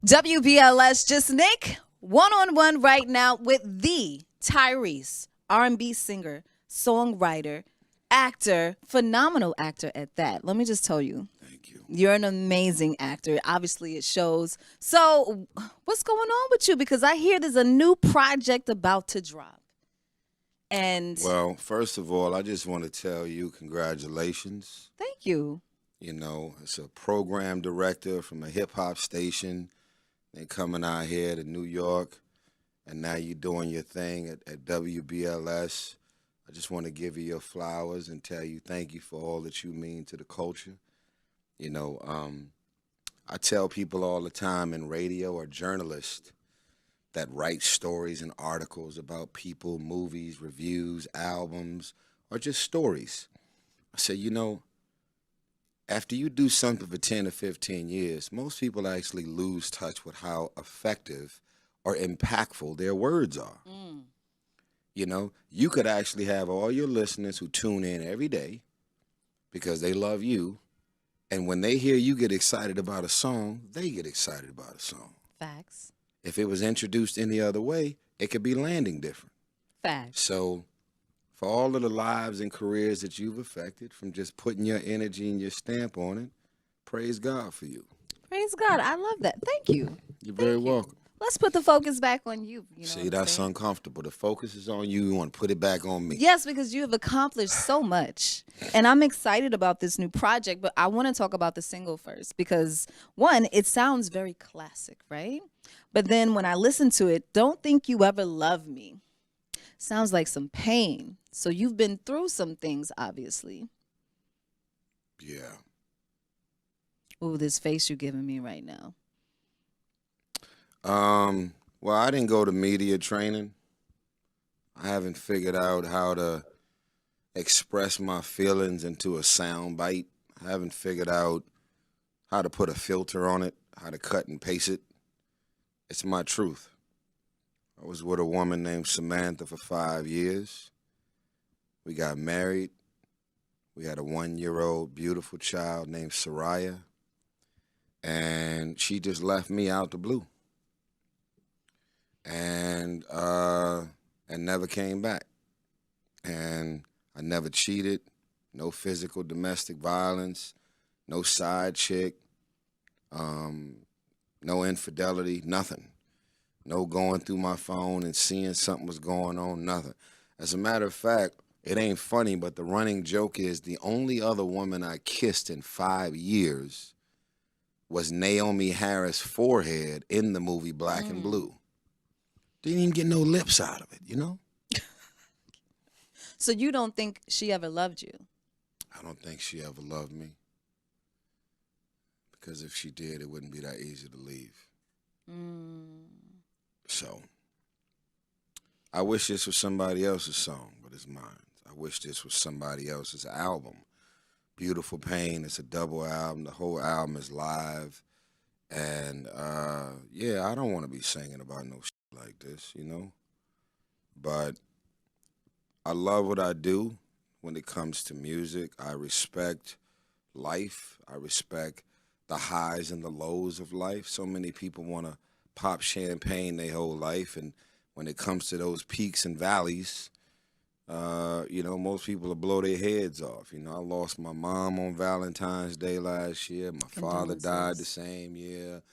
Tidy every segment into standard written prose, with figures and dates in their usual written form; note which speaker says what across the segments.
Speaker 1: WBLS Just Nick, one-on-one right now with the Tyrese, R&B singer, songwriter, actor, phenomenal actor at that. Let me just tell you.
Speaker 2: Thank you.
Speaker 1: You're an amazing actor. Obviously, it shows. So, what's going on with you? Because I hear there's a new project about to drop. And
Speaker 2: Well, first of all, I just want to tell you congratulations.
Speaker 1: thank you.
Speaker 2: You know, it's a program director from a hip hop station. They coming out here to New York, and now you're doing your thing at WBLS. I just want to give you your flowers and tell you thank you for all that you mean to the culture. You know, I tell people all the time in radio or journalists that write stories and articles about people, movies, reviews, albums, or just stories. I say, after you do something for 10 or 15 years, most people actually lose touch with how effective or impactful their words are. You could actually have all your listeners who tune in every day because they love you, and when they hear you get excited about a song, they get excited about a song.
Speaker 1: Facts.
Speaker 2: If it was introduced any other way, it could be landing different.
Speaker 1: Facts.
Speaker 2: So for all of the lives and careers that you've affected from just putting your energy and your stamp on it, praise God for you.
Speaker 1: Praise God. I love that. Thank you.
Speaker 2: You're very welcome.
Speaker 1: Let's put the focus back on you.
Speaker 2: See, that's uncomfortable. The focus is on you. You want to put it back on me.
Speaker 1: Yes, because you have accomplished so much. And I'm excited about this new project, but I want to talk about the single first because, one, it sounds very classic, right? But then when I listen to it, Don't Think You Ever Love Me sounds like some pain. So you've been through some things, obviously.
Speaker 2: Yeah.
Speaker 1: Ooh, this face you're giving me right now.
Speaker 2: Well, I didn't go to media training. I haven't figured out how to express my feelings into a sound bite. I haven't figured out how to put a filter on it, how to cut and paste it. It's my truth. I was with a woman named Samantha for 5 years. We got married. We had a 1-year-old beautiful child named Soraya. And she just left me out the blue. And never came back. And I never cheated, no physical domestic violence, no side chick, no infidelity, nothing. No going through my phone and seeing something was going on, nothing. As a matter of fact, it ain't funny, but the running joke is the only other woman I kissed in 5 years was Naomi Harris' forehead in the movie Black and Blue. Didn't even get no lips out of it,
Speaker 1: So you don't think she ever loved you?
Speaker 2: I don't think she ever loved me. Because if she did, it wouldn't be that easy to leave. So, I wish this was somebody else's song, but it's mine. I wish this was somebody else's album. Beautiful Pain, it's a double album. The whole album is live. And, I don't want to be singing about no shit like this, But I love what I do when it comes to music. I respect life. I respect the highs and the lows of life. So many people want to pop champagne their whole life, and when it comes to those peaks and valleys, most people will blow their heads off. I lost my mom on Valentine's Day last year. My father died the same year.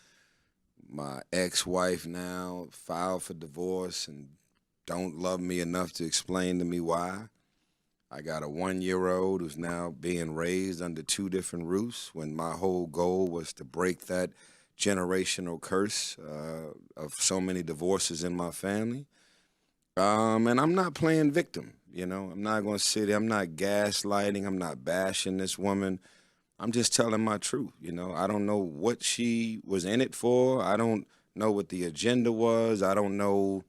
Speaker 2: My ex-wife now filed for divorce and don't love me enough to explain to me why. I got a 1-year-old who's now being raised under 2 different roofs when my whole goal was to break that generational curse of so many divorces in my family. And I'm not playing victim, I'm not going to sit there. I'm not gaslighting. I'm not bashing this woman. I'm just telling my truth, I don't know what she was in it for. I don't know what the agenda was. I don't know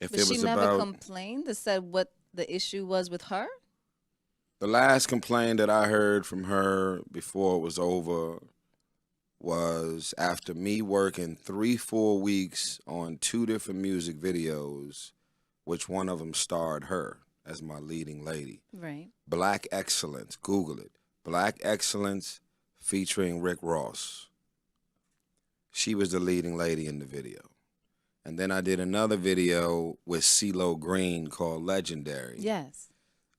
Speaker 2: if
Speaker 1: But
Speaker 2: it was
Speaker 1: she never
Speaker 2: about...
Speaker 1: complained or said what the issue was with her?
Speaker 2: The last complaint that I heard from her before it was over was after me working 3-4 weeks on 2 different music videos, which one of them starred her as my leading lady.
Speaker 1: Right.
Speaker 2: Black Excellence, Google it. Black Excellence featuring Rick Ross. She was the leading lady in the video. And then I did another video with CeeLo Green called Legendary,
Speaker 1: Yes.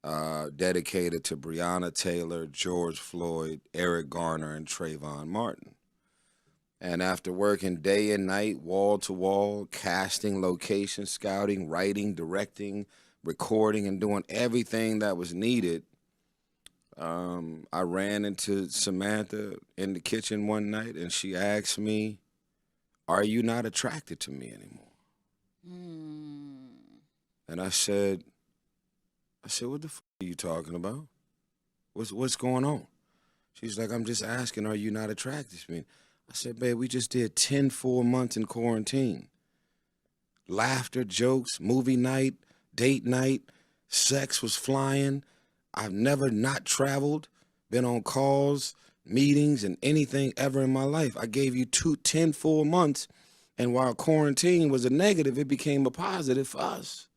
Speaker 2: dedicated to Breonna Taylor, George Floyd, Eric Garner, and Trayvon Martin. And after working day and night, wall to wall, casting, location scouting, writing, directing, recording, and doing everything that was needed, I ran into Samantha in the kitchen one night and she asked me, "Are you not attracted to me anymore?" And I said, "What the fuck are you talking about? What's going on?" She's like, "I'm just asking, are you not attracted to me?" I said, "Babe, we just did 10 full months in quarantine. Laughter, jokes, movie night, date night, sex was flying. I've never not traveled, been on calls, meetings, and anything ever in my life. I gave you 10 full months, and while quarantine was a negative, it became a positive for us.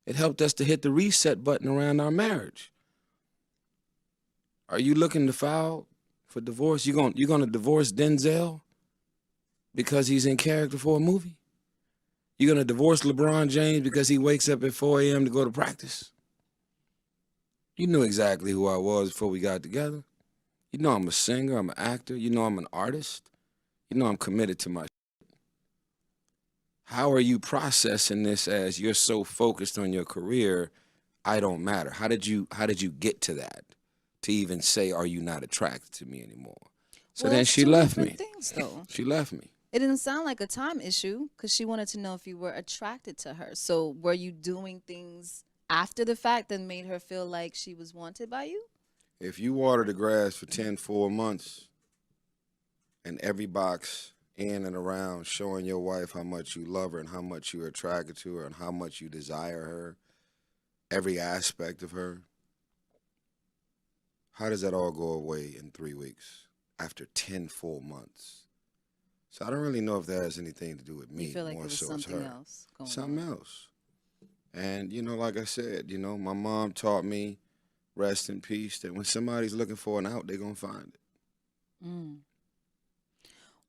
Speaker 2: It helped us to hit the reset button around our marriage. Are you looking to file for divorce? You gonna divorce Denzel because he's in character for a movie? You gonna divorce LeBron James because he wakes up at 4 a.m. to go to practice? You knew exactly who I was before we got together. You know I'm a singer, I'm an actor. You know I'm an artist. You know I'm committed to my. How are you processing this as you're so focused on your career, I don't matter? How did you get to that? To even say, are you not attracted to me anymore? So
Speaker 1: Well,
Speaker 2: then
Speaker 1: that's
Speaker 2: she
Speaker 1: two
Speaker 2: left
Speaker 1: different
Speaker 2: me.
Speaker 1: things, though.
Speaker 2: She left me.
Speaker 1: It didn't sound like a time issue because she wanted to know if you were attracted to her. So were you doing things after the fact that made her feel like she was wanted by you?
Speaker 2: If you water the grass for 10 full months and every box in and around showing your wife how much you love her and how much you're attracted to her and how much you desire her, every aspect of her, how does that all go away in 3 weeks after 10 full months? So I don't really know if that has anything to do with me.
Speaker 1: You feel like
Speaker 2: more
Speaker 1: it was
Speaker 2: so it's
Speaker 1: something
Speaker 2: her.
Speaker 1: else going
Speaker 2: Something
Speaker 1: on.
Speaker 2: else. And, like I said, my mom taught me, rest in peace, that when somebody's looking for an out, they're going to find it.
Speaker 1: Mm.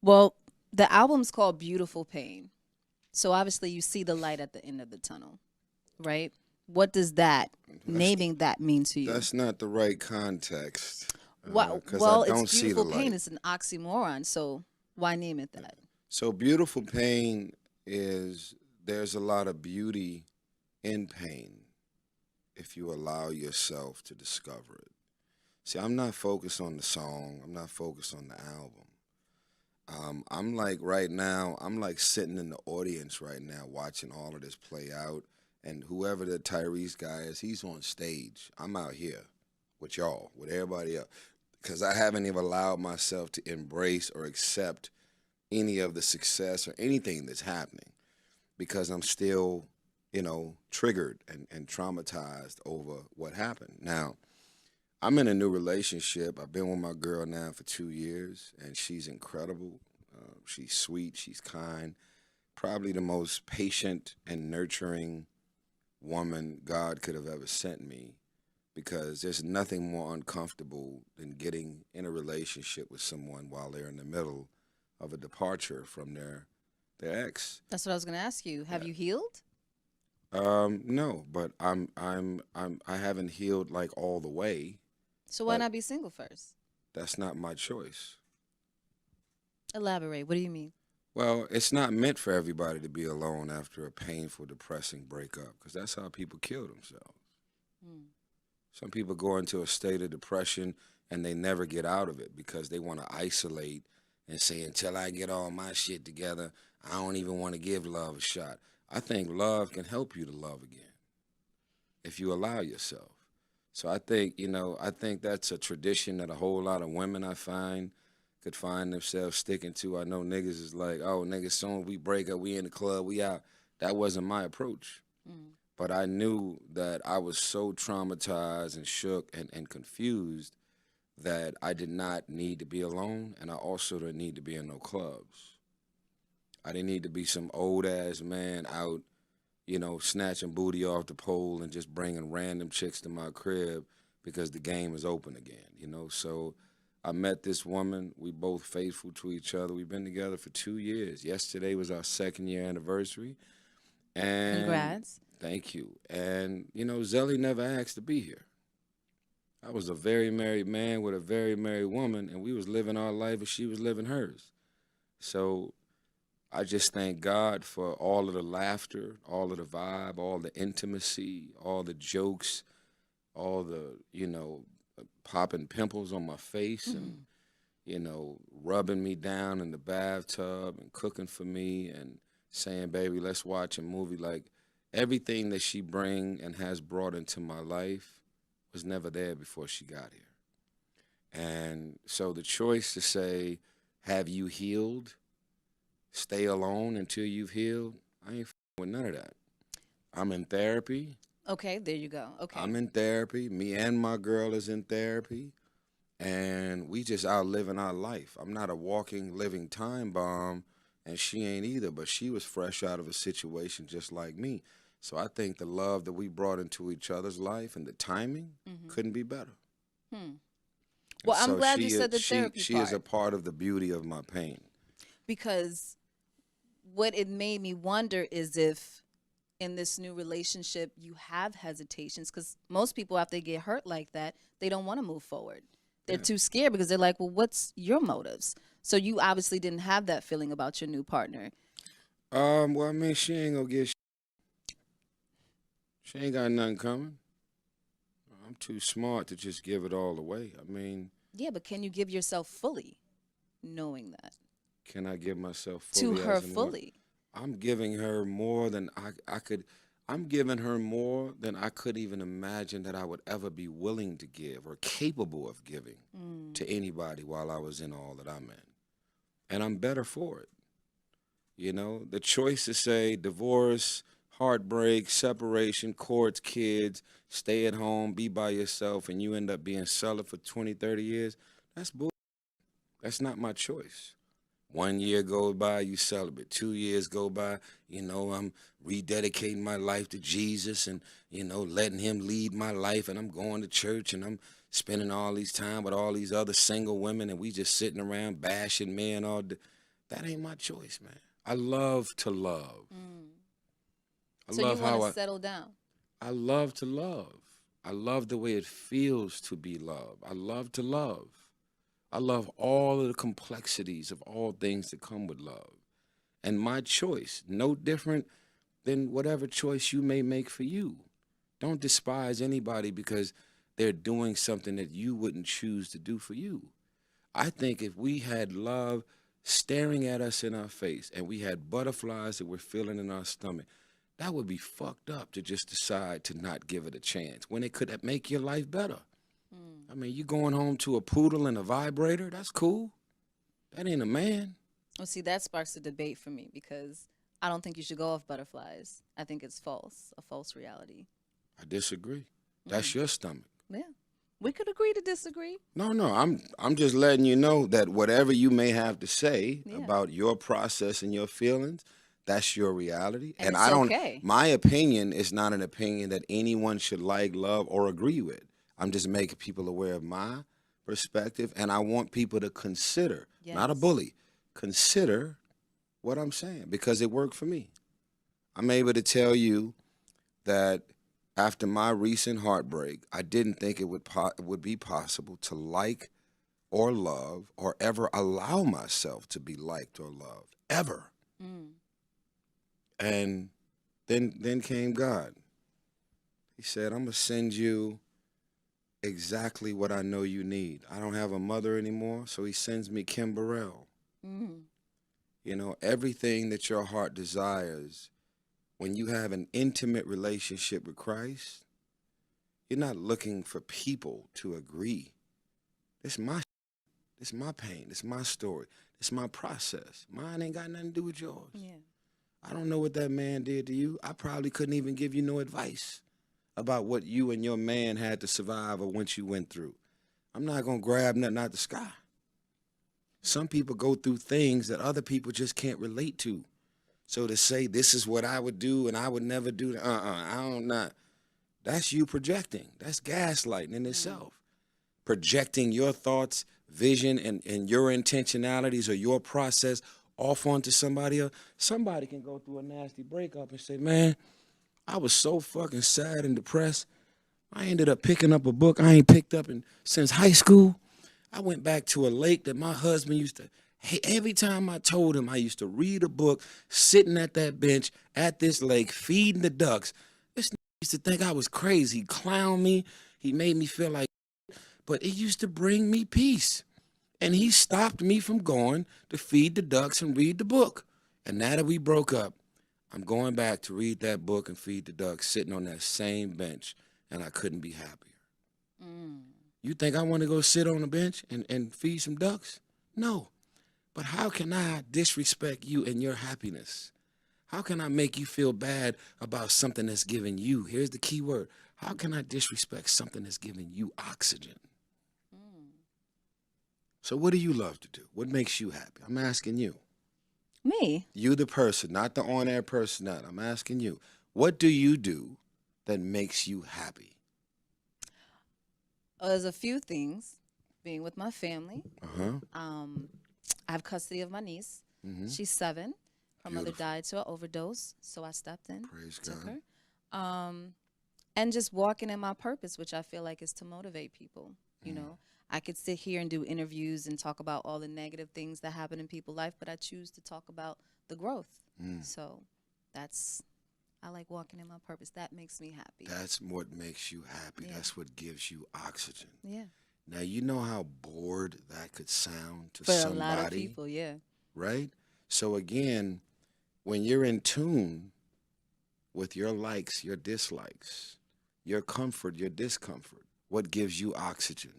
Speaker 1: Well, the album's called Beautiful Pain. So obviously you see the light at the end of the tunnel, right? What does naming that mean to you?
Speaker 2: That's not the right context.
Speaker 1: Well,
Speaker 2: Because
Speaker 1: well,
Speaker 2: I
Speaker 1: it's
Speaker 2: don't see the
Speaker 1: beautiful pain.
Speaker 2: light.
Speaker 1: It's an oxymoron. So why name it that?
Speaker 2: So beautiful pain is, there's a lot of beauty in pain if you allow yourself to discover it. See, I'm not focused on the song. I'm not focused on the album. I'm like right now, I'm like sitting in the audience right now watching all of this play out. And whoever the Tyrese guy is, he's on stage. I'm out here with y'all, with everybody else. Because I haven't even allowed myself to embrace or accept any of the success or anything that's happening. Because I'm still, triggered and traumatized over what happened. Now, I'm in a new relationship. I've been with my girl now for 2 years, and she's incredible. She's sweet. She's kind. Probably the most patient and nurturing woman God could have ever sent me, because there's nothing more uncomfortable than getting in a relationship with someone while they're in the middle of a departure from their ex.
Speaker 1: That's what I was going to ask you. Have you healed?
Speaker 2: No, but I haven't healed like all the way.
Speaker 1: So why
Speaker 2: But
Speaker 1: not be single first?
Speaker 2: that's not my choice.
Speaker 1: Elaborate. What do you mean?
Speaker 2: Well, it's not meant for everybody to be alone after a painful, depressing breakup, because that's how people kill themselves.
Speaker 1: Hmm.
Speaker 2: Some people go into a state of depression and they never get out of it because they want to isolate and say, until I get all my shit together, I don't even want to give love a shot. I think love can help you to love again if you allow yourself. So I think, I think that's a tradition that a whole lot of women I find could find themselves sticking to. I know niggas is like, oh, niggas, soon we break up, we in the club, we out. That wasn't my approach.
Speaker 1: Mm.
Speaker 2: But I knew that I was so traumatized and shook and confused that I did not need to be alone, and I also didn't need to be in no clubs. I didn't need to be some old-ass man out, snatching booty off the pole and just bringing random chicks to my crib because the game is open again, So I met this woman. We both faithful to each other. We've been together for 2 years. Yesterday was our 2nd-year anniversary. And
Speaker 1: Congrats.
Speaker 2: thank you. And, Zelly never asked to be here. I was a very married man with a very married woman, and we was living our life and she was living hers. So I just thank God for all of the laughter, all of the vibe, all the intimacy, all the jokes, all the, popping pimples on my face and, rubbing me down in the bathtub and cooking for me and saying, baby, let's watch a movie. Like everything that she bring and has brought into my life was never there before she got here. And so the choice to say, have you healed? Stay alone until you've healed. I ain't with none of that. I'm in therapy.
Speaker 1: Okay, there you go. Okay.
Speaker 2: I'm in therapy. Me and my girl is in therapy. And we just out living our life. I'm not a walking, living time bomb, and she ain't either. But she was fresh out of a situation just like me. So I think the love that we brought into each other's life and the timing couldn't be better.
Speaker 1: Well, I'm
Speaker 2: So
Speaker 1: glad you said the therapy
Speaker 2: She
Speaker 1: part.
Speaker 2: is a part of the beauty of my pain.
Speaker 1: Because what it made me wonder is if in this new relationship you have hesitations, because most people, after they get hurt like that, they don't want to move forward. They're too scared because they're like, well, what's your motives? So you obviously didn't have that feeling about your new partner.
Speaker 2: Well, I mean, she ain't gonna get. She ain't got nothing coming. I'm too smart to just give it all away. I mean,
Speaker 1: Yeah, but can you give yourself fully, knowing that
Speaker 2: can I give myself
Speaker 1: to
Speaker 2: fully?
Speaker 1: her
Speaker 2: as in what?
Speaker 1: fully?
Speaker 2: I'm giving her more than I could. I'm giving her more than I could even imagine that I would ever be willing to give or capable of giving to anybody while I was in all that I'm in. And I'm better for it. The choice to say divorce, heartbreak, separation, courts, kids, stay at home, be by yourself, and you end up being celibate for 20, 30 years, that's bull. That's not my choice. 1 year goes by, you celibate. 2 years go by, I'm rededicating my life to Jesus and, letting him lead my life. And I'm going to church and I'm spending all these time with all these other single women and we just sitting around bashing men all day. That ain't my choice, man. I love to love.
Speaker 1: So you want to settle down?
Speaker 2: I love to love. I love the way it feels to be loved. I love to love. I love all of the complexities of all things that come with love. And my choice, no different than whatever choice you may make for you. Don't despise anybody because they're doing something that you wouldn't choose to do for you. I think if we had love staring at us in our face and we had butterflies that we're feeling in our stomach, that would be fucked up to just decide to not give it a chance when it could make your life better. I mean, you going home to a poodle and a vibrator, that's cool. That ain't a man.
Speaker 1: Well, see, that sparks a debate for me because I don't think you should go off butterflies. I think it's false, a false reality.
Speaker 2: I disagree. That's your stomach.
Speaker 1: Yeah. We could agree to disagree.
Speaker 2: No, I'm just letting you know that whatever you may have to say about your process and your feelings, that's your reality.
Speaker 1: And it's
Speaker 2: I don't
Speaker 1: okay.
Speaker 2: My opinion is not an opinion that anyone should like, love, or agree with. I'm just making people aware of my perspective, and I want people to consider, not a bully, consider what I'm saying because it worked for me. I'm able to tell you that after my recent heartbreak, I didn't think it would be possible to like or love or ever allow myself to be liked or loved, ever. And then came God. He said, I'm going to send you exactly what I know you need. I don't have a mother anymore, so he sends me Kim Burrell. Everything that your heart desires, when you have an intimate relationship with Christ, you're not looking for people to agree. This my pain. This my story. This my process. Mine ain't got nothing to do with yours.
Speaker 1: Yeah.
Speaker 2: I don't know what that man did to you. I probably couldn't even give you no advice about what you and your man had to survive or what you went through. I'm not going to grab nothing out the sky. Some people go through things that other people just can't relate to. So to say this is what I would do and I would never do that, I don't know. That's you projecting. That's gaslighting in itself. Projecting your thoughts vision and your intentionalities or your process off onto somebody else, somebody can go through a nasty breakup and say, man, I was so fucking sad and depressed. I ended up picking up a book I ain't picked up since high school. I went back to a lake that my husband used to. Hey, every time I told him I used to read a book, sitting at that bench at this lake, feeding the ducks. This used to think I was crazy. He clowned me. He made me feel like, but it used to bring me peace. And he stopped me from going to feed the ducks and read the book. And now that we broke up, I'm going back to read that book and feed the ducks, sitting on that same bench, and I couldn't be happier. You think I want to go sit on a bench and feed some ducks? No. But how can I disrespect you and your happiness? How can I make you feel bad about something that's giving you? Here's the key word. How can I disrespect something that's giving you oxygen? So what do you love to do? What makes you happy? I'm asking you.
Speaker 1: Me?
Speaker 2: You the person, not the on-air personality. I'm asking you. What do you do that makes you happy?
Speaker 1: There's a few things. Being with my family.
Speaker 2: Uh-huh.
Speaker 1: I have custody of my niece.
Speaker 2: Mm-hmm.
Speaker 1: She's 7. Her mother
Speaker 2: Beautiful.
Speaker 1: died to an overdose, so I stepped in,
Speaker 2: Praise
Speaker 1: took
Speaker 2: God.
Speaker 1: her. And just walking in my purpose, which I feel like is to motivate people. You know, I could sit here and do interviews and talk about all the negative things that happen in people's life, but I choose to talk about the growth. So I like walking in my purpose. That makes me happy.
Speaker 2: That's what makes you happy.
Speaker 1: Yeah.
Speaker 2: That's what gives you oxygen.
Speaker 1: Yeah.
Speaker 2: Now, you know how bored that could sound to
Speaker 1: For
Speaker 2: somebody,
Speaker 1: a lot of people, yeah.
Speaker 2: right? So again, when you're in tune with your likes, your dislikes, your comfort, your discomfort, what gives you oxygen,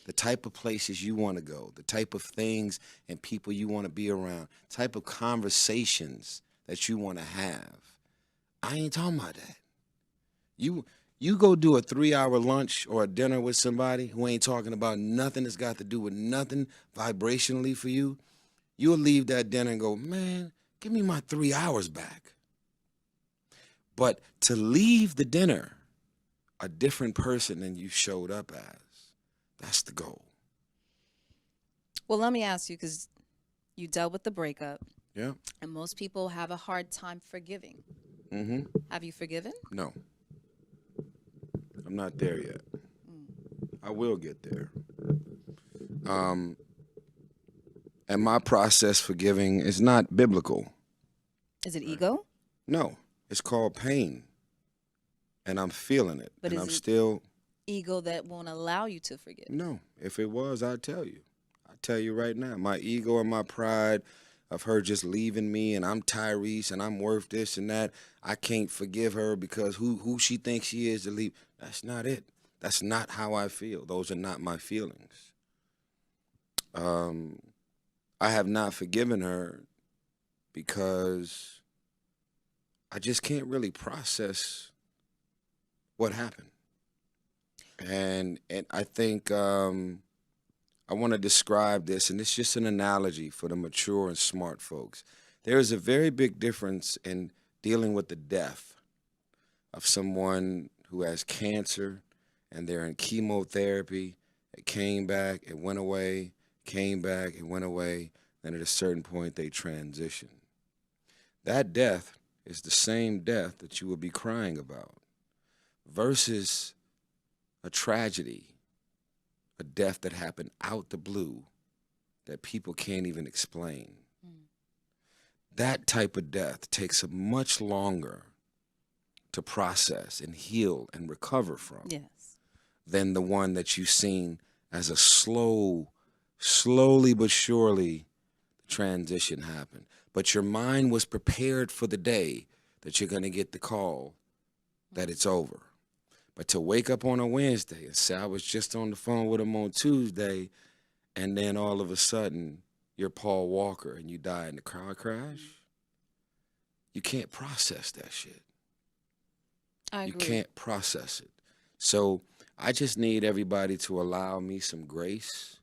Speaker 2: the type of places you want to go, the type of things and people you want to be around, type of conversations that you want to have. I ain't talking about that. You go do a 3-hour lunch or a dinner with somebody who ain't talking about nothing that's got to do with nothing vibrationally for you. You'll leave that dinner and go, man, give me my 3 hours back. But to leave the dinner a different person than you showed up as, that's the goal.
Speaker 1: Well, let me ask you, because you dealt with the breakup,
Speaker 2: Yeah?
Speaker 1: and most people have a hard time forgiving.
Speaker 2: Mm-hmm.
Speaker 1: Have you forgiven?
Speaker 2: No. I'm not there yet. I will get there. And my process for giving is not biblical.
Speaker 1: Is it ego?
Speaker 2: No, it's called pain. And I'm feeling it.
Speaker 1: But
Speaker 2: and
Speaker 1: is
Speaker 2: I'm
Speaker 1: it-
Speaker 2: still,
Speaker 1: Ego that won't allow you to forgive.
Speaker 2: no, if it was, I'd tell you. I'd tell you right now. My ego and my pride of her just leaving me and I'm Tyrese and I'm worth this and that. I can't forgive her because who she thinks she is to leave. That's not it. That's not how I feel. Those are not my feelings. I have not forgiven her because I just can't really process what happened. And I think I want to describe this, and it's just an analogy for the mature and smart folks. There is a very big difference in dealing with the death of someone who has cancer and they're in chemotherapy. It came back, it went away, came back, it went away. Then at a certain point, they transition. That death is the same death that you would be crying about versus a tragedy, a death that happened out the blue that people can't even explain. That type of death takes much longer to process and heal and recover from
Speaker 1: Yes.
Speaker 2: than the one that you've seen as a slowly but surely transition happen. But your mind was prepared for the day that you're going to get the call that it's over. But to wake up on a Wednesday and say, I was just on the phone with him on Tuesday, and then all of a sudden, you're Paul Walker and you die in the car crash, you can't process that shit.
Speaker 1: I
Speaker 2: You
Speaker 1: agree.
Speaker 2: can't process it. So I just need everybody to allow me some grace,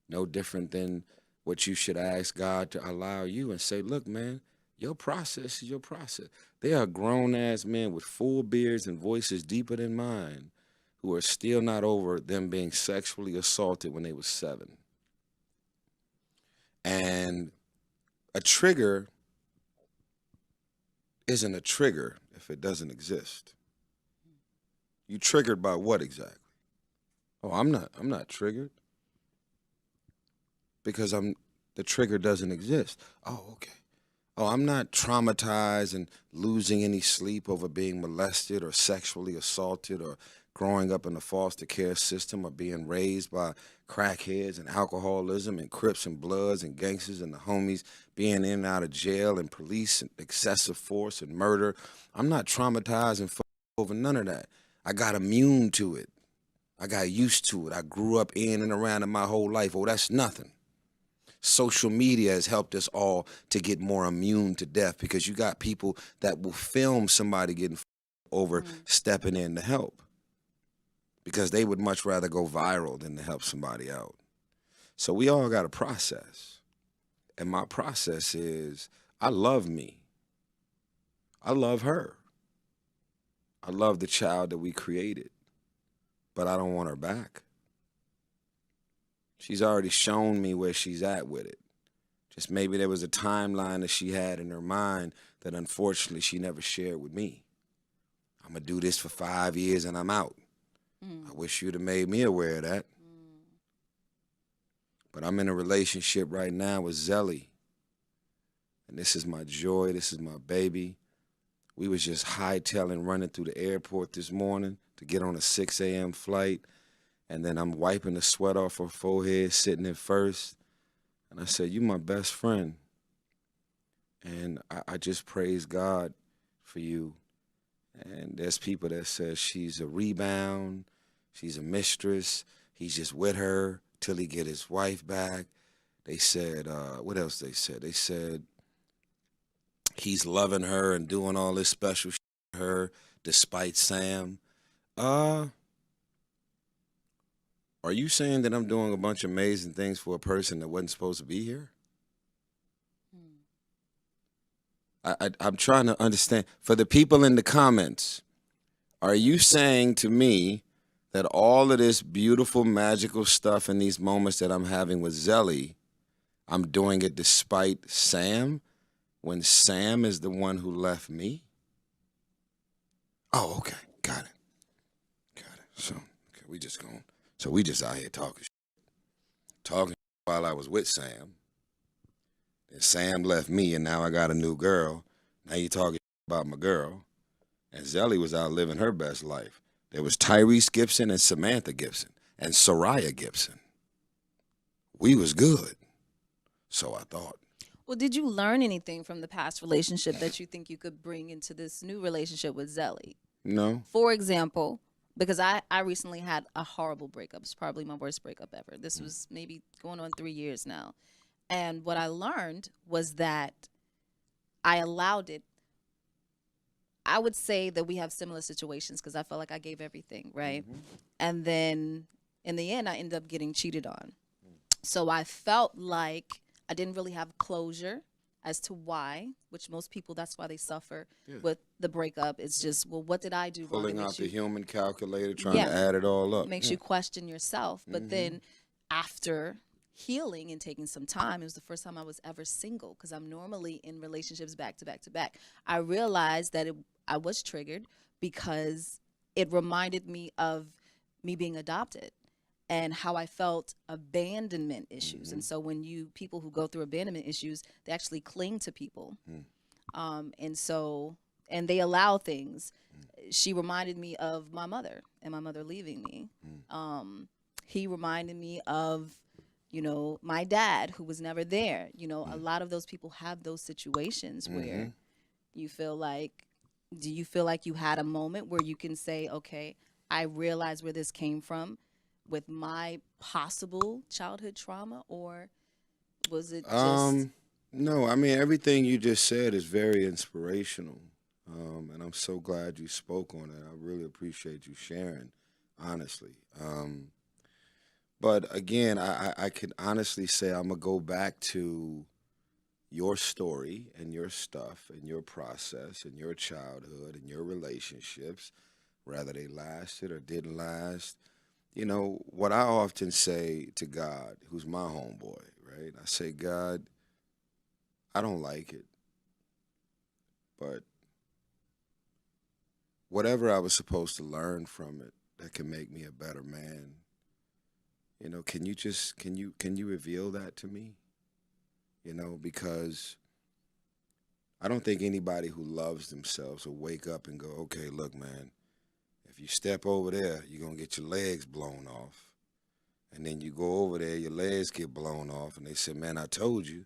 Speaker 2: no different than what you should ask God to allow you, and say, look, man, your process is your process. There are grown-ass men with full beards and voices deeper than mine who are still not over them being sexually assaulted when they were 7. And a trigger isn't a trigger if it doesn't exist. You triggered by what exactly? Oh, I'm not triggered because the trigger doesn't exist. Oh, okay. Oh, I'm not traumatized and losing any sleep over being molested or sexually assaulted or growing up in a foster care system or being raised by crackheads and alcoholism and Crips and Bloods and gangsters and the homies being in and out of jail and police and excessive force and murder. I'm not traumatized and over none of that. I got immune to it. I got used to it. I grew up in and around it my whole life. Oh, that's nothing. Social media has helped us all to get more immune to death because you got people that will film somebody getting over stepping in to help because they would much rather go viral than to help somebody out. So we all got a process. And my process is I love me. I love her. I love the child that we created, but I don't want her back. She's already shown me where she's at with it. Just maybe there was a timeline that she had in her mind that unfortunately she never shared with me. I'm going to do this for 5 years and I'm out. I wish you'd have made me aware of that. But I'm in a relationship right now with Zelly. And this is my joy. This is my baby. We was just hightailing running through the airport this morning to get on a 6 a.m. flight. And then I'm wiping the sweat off her forehead, sitting in first. And I said, you my best friend. And I just praise God for you. And there's people that says she's a rebound, she's a mistress, he's just with her till he get his wife back. They said, what else they said? They said he's loving her and doing all this special shit for her despite Sam. Are you saying that I'm doing a bunch of amazing things for a person that wasn't supposed to be here? I'm trying to understand. For the people in the comments, are you saying to me that all of this beautiful, magical stuff in these moments that I'm having with Zelly, I'm doing it despite Sam, when Sam is the one who left me? Oh, okay. Got it. So, okay, we just going. So we just out here talking while I was with Sam. And Sam left me, and now I got a new girl. Now you talking about my girl. And Zelly was out living her best life. There was Tyrese Gibson and Samantha Gibson and Soraya Gibson. We was good. So I thought.
Speaker 1: Well, did you learn anything from the past relationship that you think you could bring into this new relationship with Zelly?
Speaker 2: No.
Speaker 1: For example, because I recently had a horrible breakup. It's probably my worst breakup ever. This was maybe going on 3 years now. And what I learned was that I allowed it. I would say that we have similar situations because I felt like I gave everything, right? And then in the end, I ended up getting cheated on. So I felt like I didn't really have closure as to why, which most people, that's why they suffer with the breakup. It's just, well, what did I do wrong?
Speaker 2: Pulling out the human calculator, trying to add it all up.
Speaker 1: Makes you question yourself. But then after healing and taking some time, it was the first time I was ever single because I'm normally in relationships back to back to back. I realized that I was triggered because it reminded me of me being adopted and how I felt abandonment issues. And so when people who go through abandonment issues, they actually cling to people. And they allow things. She reminded me of my mother and my mother leaving me. He reminded me of, my dad who was never there. A lot of those people have those situations where you feel like, do you feel like you had a moment where you can say, okay, I realize where this came from with my possible childhood trauma, or was it just...
Speaker 2: No, I mean, everything you just said is very inspirational. And I'm so glad you spoke on it. I really appreciate you sharing, honestly. But again, I can honestly say I'm going to go back to your story and your stuff and your process and your childhood and your relationships, whether they lasted or didn't last. What I often say to God, who's my homeboy, right? I say, God, I don't like it, but whatever I was supposed to learn from it that can make me a better man, can you just can you reveal that to me? Because I don't think anybody who loves themselves will wake up and go, okay, look, man, if you step over there, you're gonna get your legs blown off. And then you go over there, your legs get blown off, and they said, man, I told you.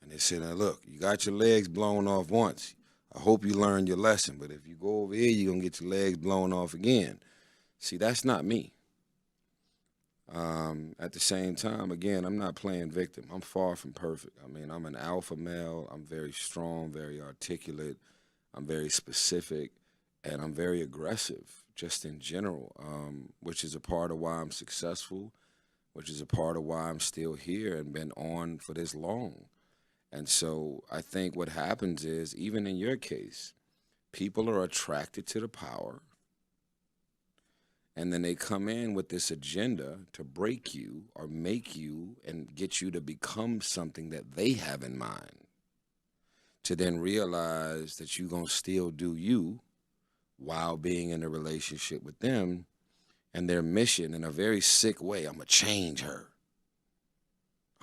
Speaker 2: And they said, now look, you got your legs blown off once. I hope you learned your lesson, but if you go over here, you're going to get your legs blown off again. See, that's not me. At the same time, again, I'm not playing victim. I'm far from perfect. I mean, I'm an alpha male. I'm very strong, very articulate. I'm very specific, and I'm very aggressive just in general, which is a part of why I'm successful, which is a part of why I'm still here and been on for this long. And so I think what happens is, even in your case, people are attracted to the power, and then they come in with this agenda to break you or make you and get you to become something that they have in mind, to then realize that you're going to still do you while being in a relationship with them, and their mission in a very sick way, I'm going to change her.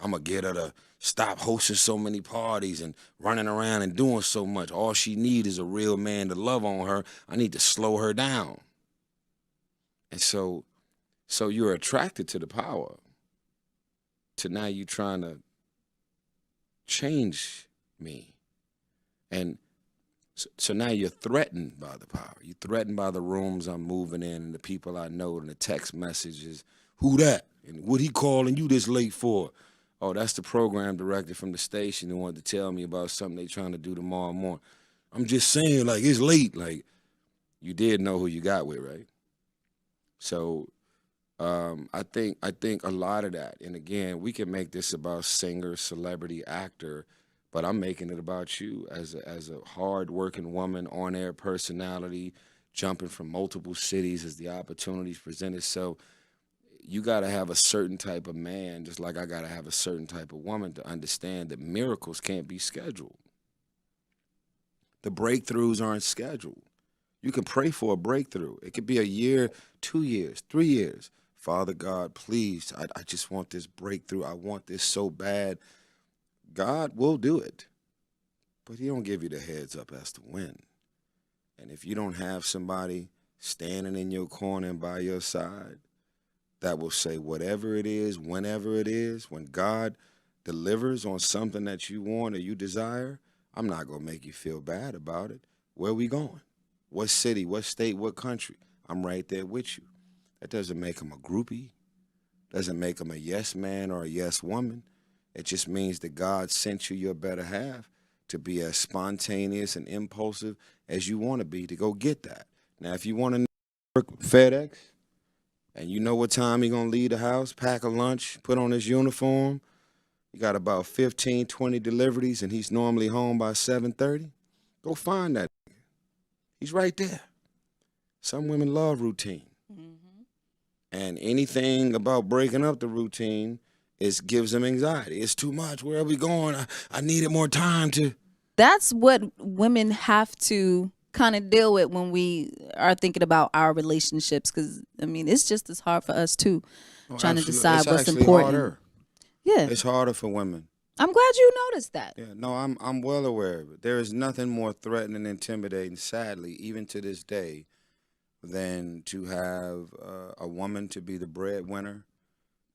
Speaker 2: I'm going to get her to stop hosting so many parties and running around and doing so much. All she needs is a real man to love on her. I need to slow her down. And so you're attracted to the power, to now you trying to change me. And so now you're threatened by the power. You're threatened by the rooms I'm moving in and the people I know and the text messages. Who that? And what he calling you this late for? Oh, that's the program director from the station who wanted to tell me about something they trying to do tomorrow morning. I'm just saying, like, it's late. Like, you did know who you got with, right? So I think a lot of that, and again, we can make this about singer, celebrity, actor, but I'm making it about you as a hard-working woman, on-air personality, jumping from multiple cities as the opportunities present itself. You got to have a certain type of man, just like I got to have a certain type of woman to understand that miracles can't be scheduled. The breakthroughs aren't scheduled. You can pray for a breakthrough. It could be a year, 2 years, 3 years. Father God, please, I just want this breakthrough. I want this so bad. God will do it, but he don't give you the heads up as to when. And if you don't have somebody standing in your corner and by your side that will say whatever it is, whenever it is, when God delivers on something that you want or you desire, I'm not going to make you feel bad about it. Where we going? What city, what state, what country? I'm right there with you. That doesn't make him a groupie. Doesn't make him a yes man or a yes woman. It just means that God sent you your better half to be as spontaneous and impulsive as you want to be to go get that. Now, if you want to work FedEx and you know what time he's going to leave the house, pack a lunch, put on his uniform, you got about 15, 20 deliveries, and he's normally home by 7:30, go find that. He's right there. Some women love routine. Mm-hmm. And anything about breaking up the routine gives them anxiety. It's too much. Where are we going? I needed more time to.
Speaker 1: That's what women have to kind of deal with when we are thinking about our relationships. Because, I mean, it's just as hard for us, too, trying to decide what's important.
Speaker 2: Harder.
Speaker 1: Yeah.
Speaker 2: It's harder for women.
Speaker 1: I'm glad you noticed that.
Speaker 2: Yeah, no, I'm well aware of it. There is nothing more threatening and intimidating, sadly, even to this day, than to have a woman to be the breadwinner,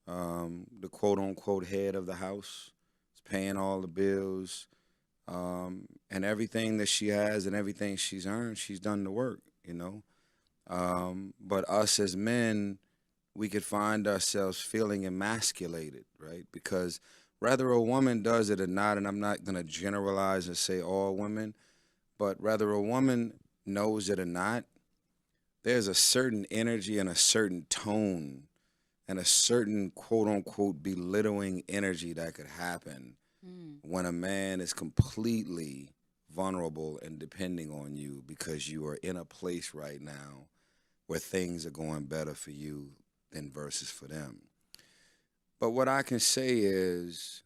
Speaker 2: the quote-unquote head of the house, paying all the bills, and everything that she has and everything she's earned, she's done the work, But us as men, we could find ourselves feeling emasculated, right? Because whether a woman does it or not, and I'm not going to generalize and say all women, but whether a woman knows it or not, there's a certain energy and a certain tone and a certain quote-unquote belittling energy that could happen when a man is completely vulnerable and depending on you because you are in a place right now where things are going better for you than versus for them. But what I can say is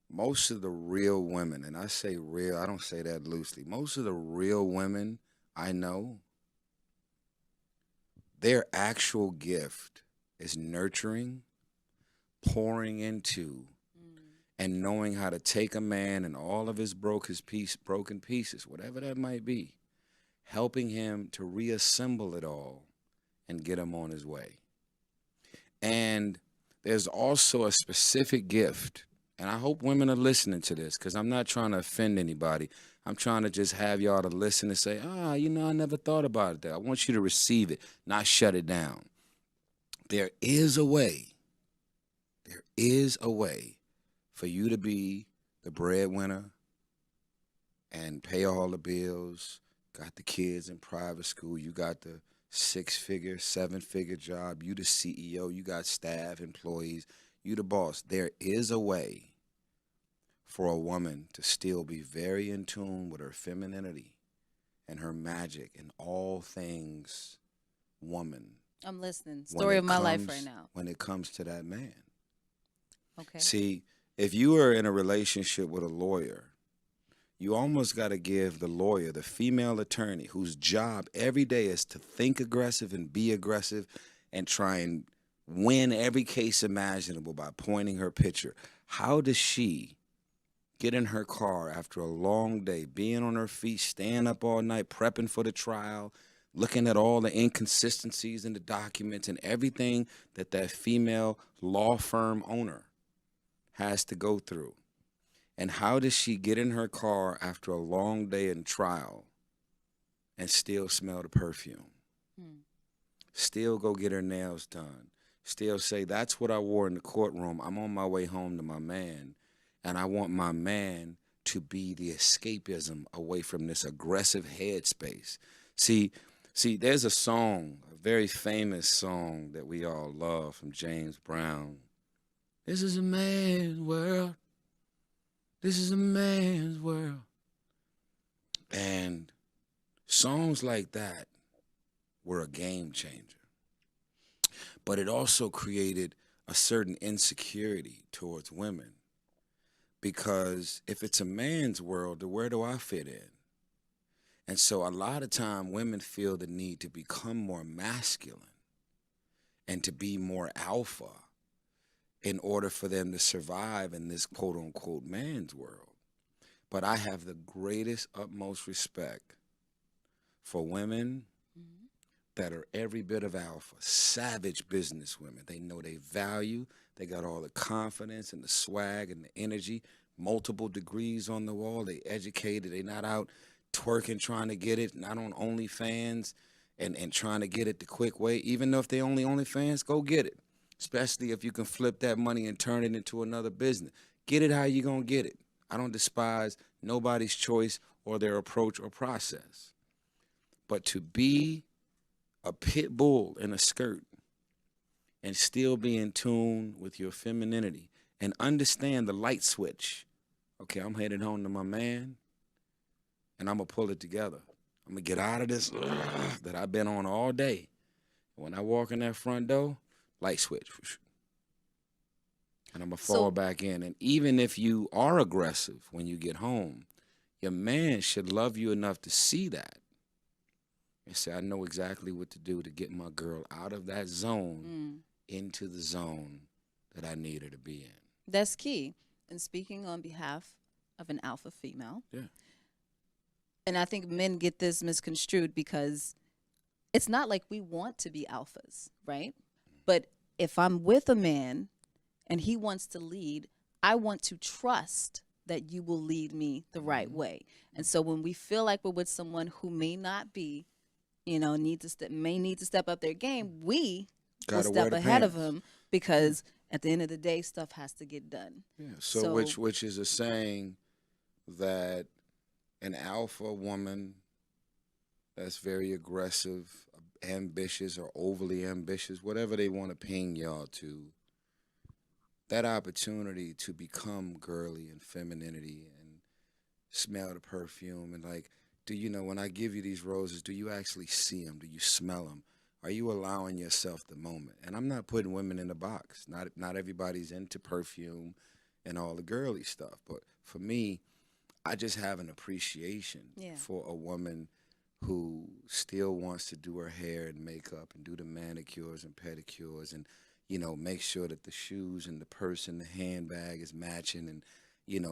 Speaker 2: most of the real women, and I say real, I don't say that loosely. Most of the real women I know, their actual gift is nurturing, pouring into, and knowing how to take a man and all of his broken pieces, whatever that might be, helping him to reassemble it all and get him on his way. And there's also a specific gift, and I hope women are listening to this because I'm not trying to offend anybody. I'm trying to just have y'all to listen and say, I never thought about it that. I want you to receive it, not shut it down. There is a way, there is a way for you to be the breadwinner and pay all the bills, got the kids in private school, you got the 6-figure, 7-figure job, you the CEO, you got staff, employees, you the boss. There is a way for a woman to still be very in tune with her femininity and her magic and all things woman.
Speaker 1: I'm listening. Story of my life right now.
Speaker 2: When it comes to that man.
Speaker 1: Okay.
Speaker 2: See, if you are in a relationship with a lawyer, you almost got to give the lawyer, the female attorney, whose job every day is to think aggressive and be aggressive and try and win every case imaginable by pointing her picture. How does she get in her car after a long day, being on her feet, staying up all night, prepping for the trial, looking at all the inconsistencies in the documents and everything that that female law firm owner has to go through? And how does she get in her car after a long day in trial and still smell the perfume? Still go get her nails done. Still say, that's what I wore in the courtroom. I'm on my way home to my man. And I want my man to be the escapism away from this aggressive headspace. See, there's a song, a very famous song that we all love from James Brown. This is a man's world. This is a man's world. And songs like that were a game changer. But it also created a certain insecurity towards women. Because if it's a man's world, then where do I fit in? And so a lot of time women feel the need to become more masculine and to be more alpha in order for them to survive in this quote unquote man's world. But I have the greatest, utmost respect for women that are every bit of alpha, savage business women. They know they value, they got all the confidence and the swag and the energy, multiple degrees on the wall, they educated, they not out twerking trying to get it, not on OnlyFans and trying to get it the quick way. Even though if they only OnlyFans, go get it. Especially if you can flip that money and turn it into another business. Get it how you gonna get it. I don't despise nobody's choice or their approach or process. But to be a pit bull in a skirt and still be in tune with your femininity and understand the light switch. Okay, I'm headed home to my man and I'm gonna pull it together. I'm gonna get out of this that I've been on all day. When I walk in that front door, light switch. And I'm going to fall back in. And even if you are aggressive when you get home, your man should love you enough to see that and say, I know exactly what to do to get my girl out of that zone into the zone that I need her to be in.
Speaker 1: That's key. And speaking on behalf of an alpha female, and I think men get this misconstrued because it's not like we want to be alphas, right? But if I'm with a man and he wants to lead, I want to trust that you will lead me the right way. And so when we feel like we're with someone who may not be, may need to step up their game, we will step ahead of him because at the end of the day, stuff has to get done.
Speaker 2: Yeah. So which is a saying that an alpha woman that's very aggressive, ambitious, or overly ambitious, whatever they want to ping y'all to, that opportunity to become girly and femininity and smell the perfume and like, when I give you these roses, do you actually see them? Do you smell them? Are you allowing yourself the moment? And I'm not putting women in a box. Not everybody's into perfume and all the girly stuff. But for me, I just have an appreciation
Speaker 1: Yeah.
Speaker 2: for a woman who still wants to do her hair and makeup and do the manicures and pedicures and, make sure that the shoes and the purse and the handbag is matching and,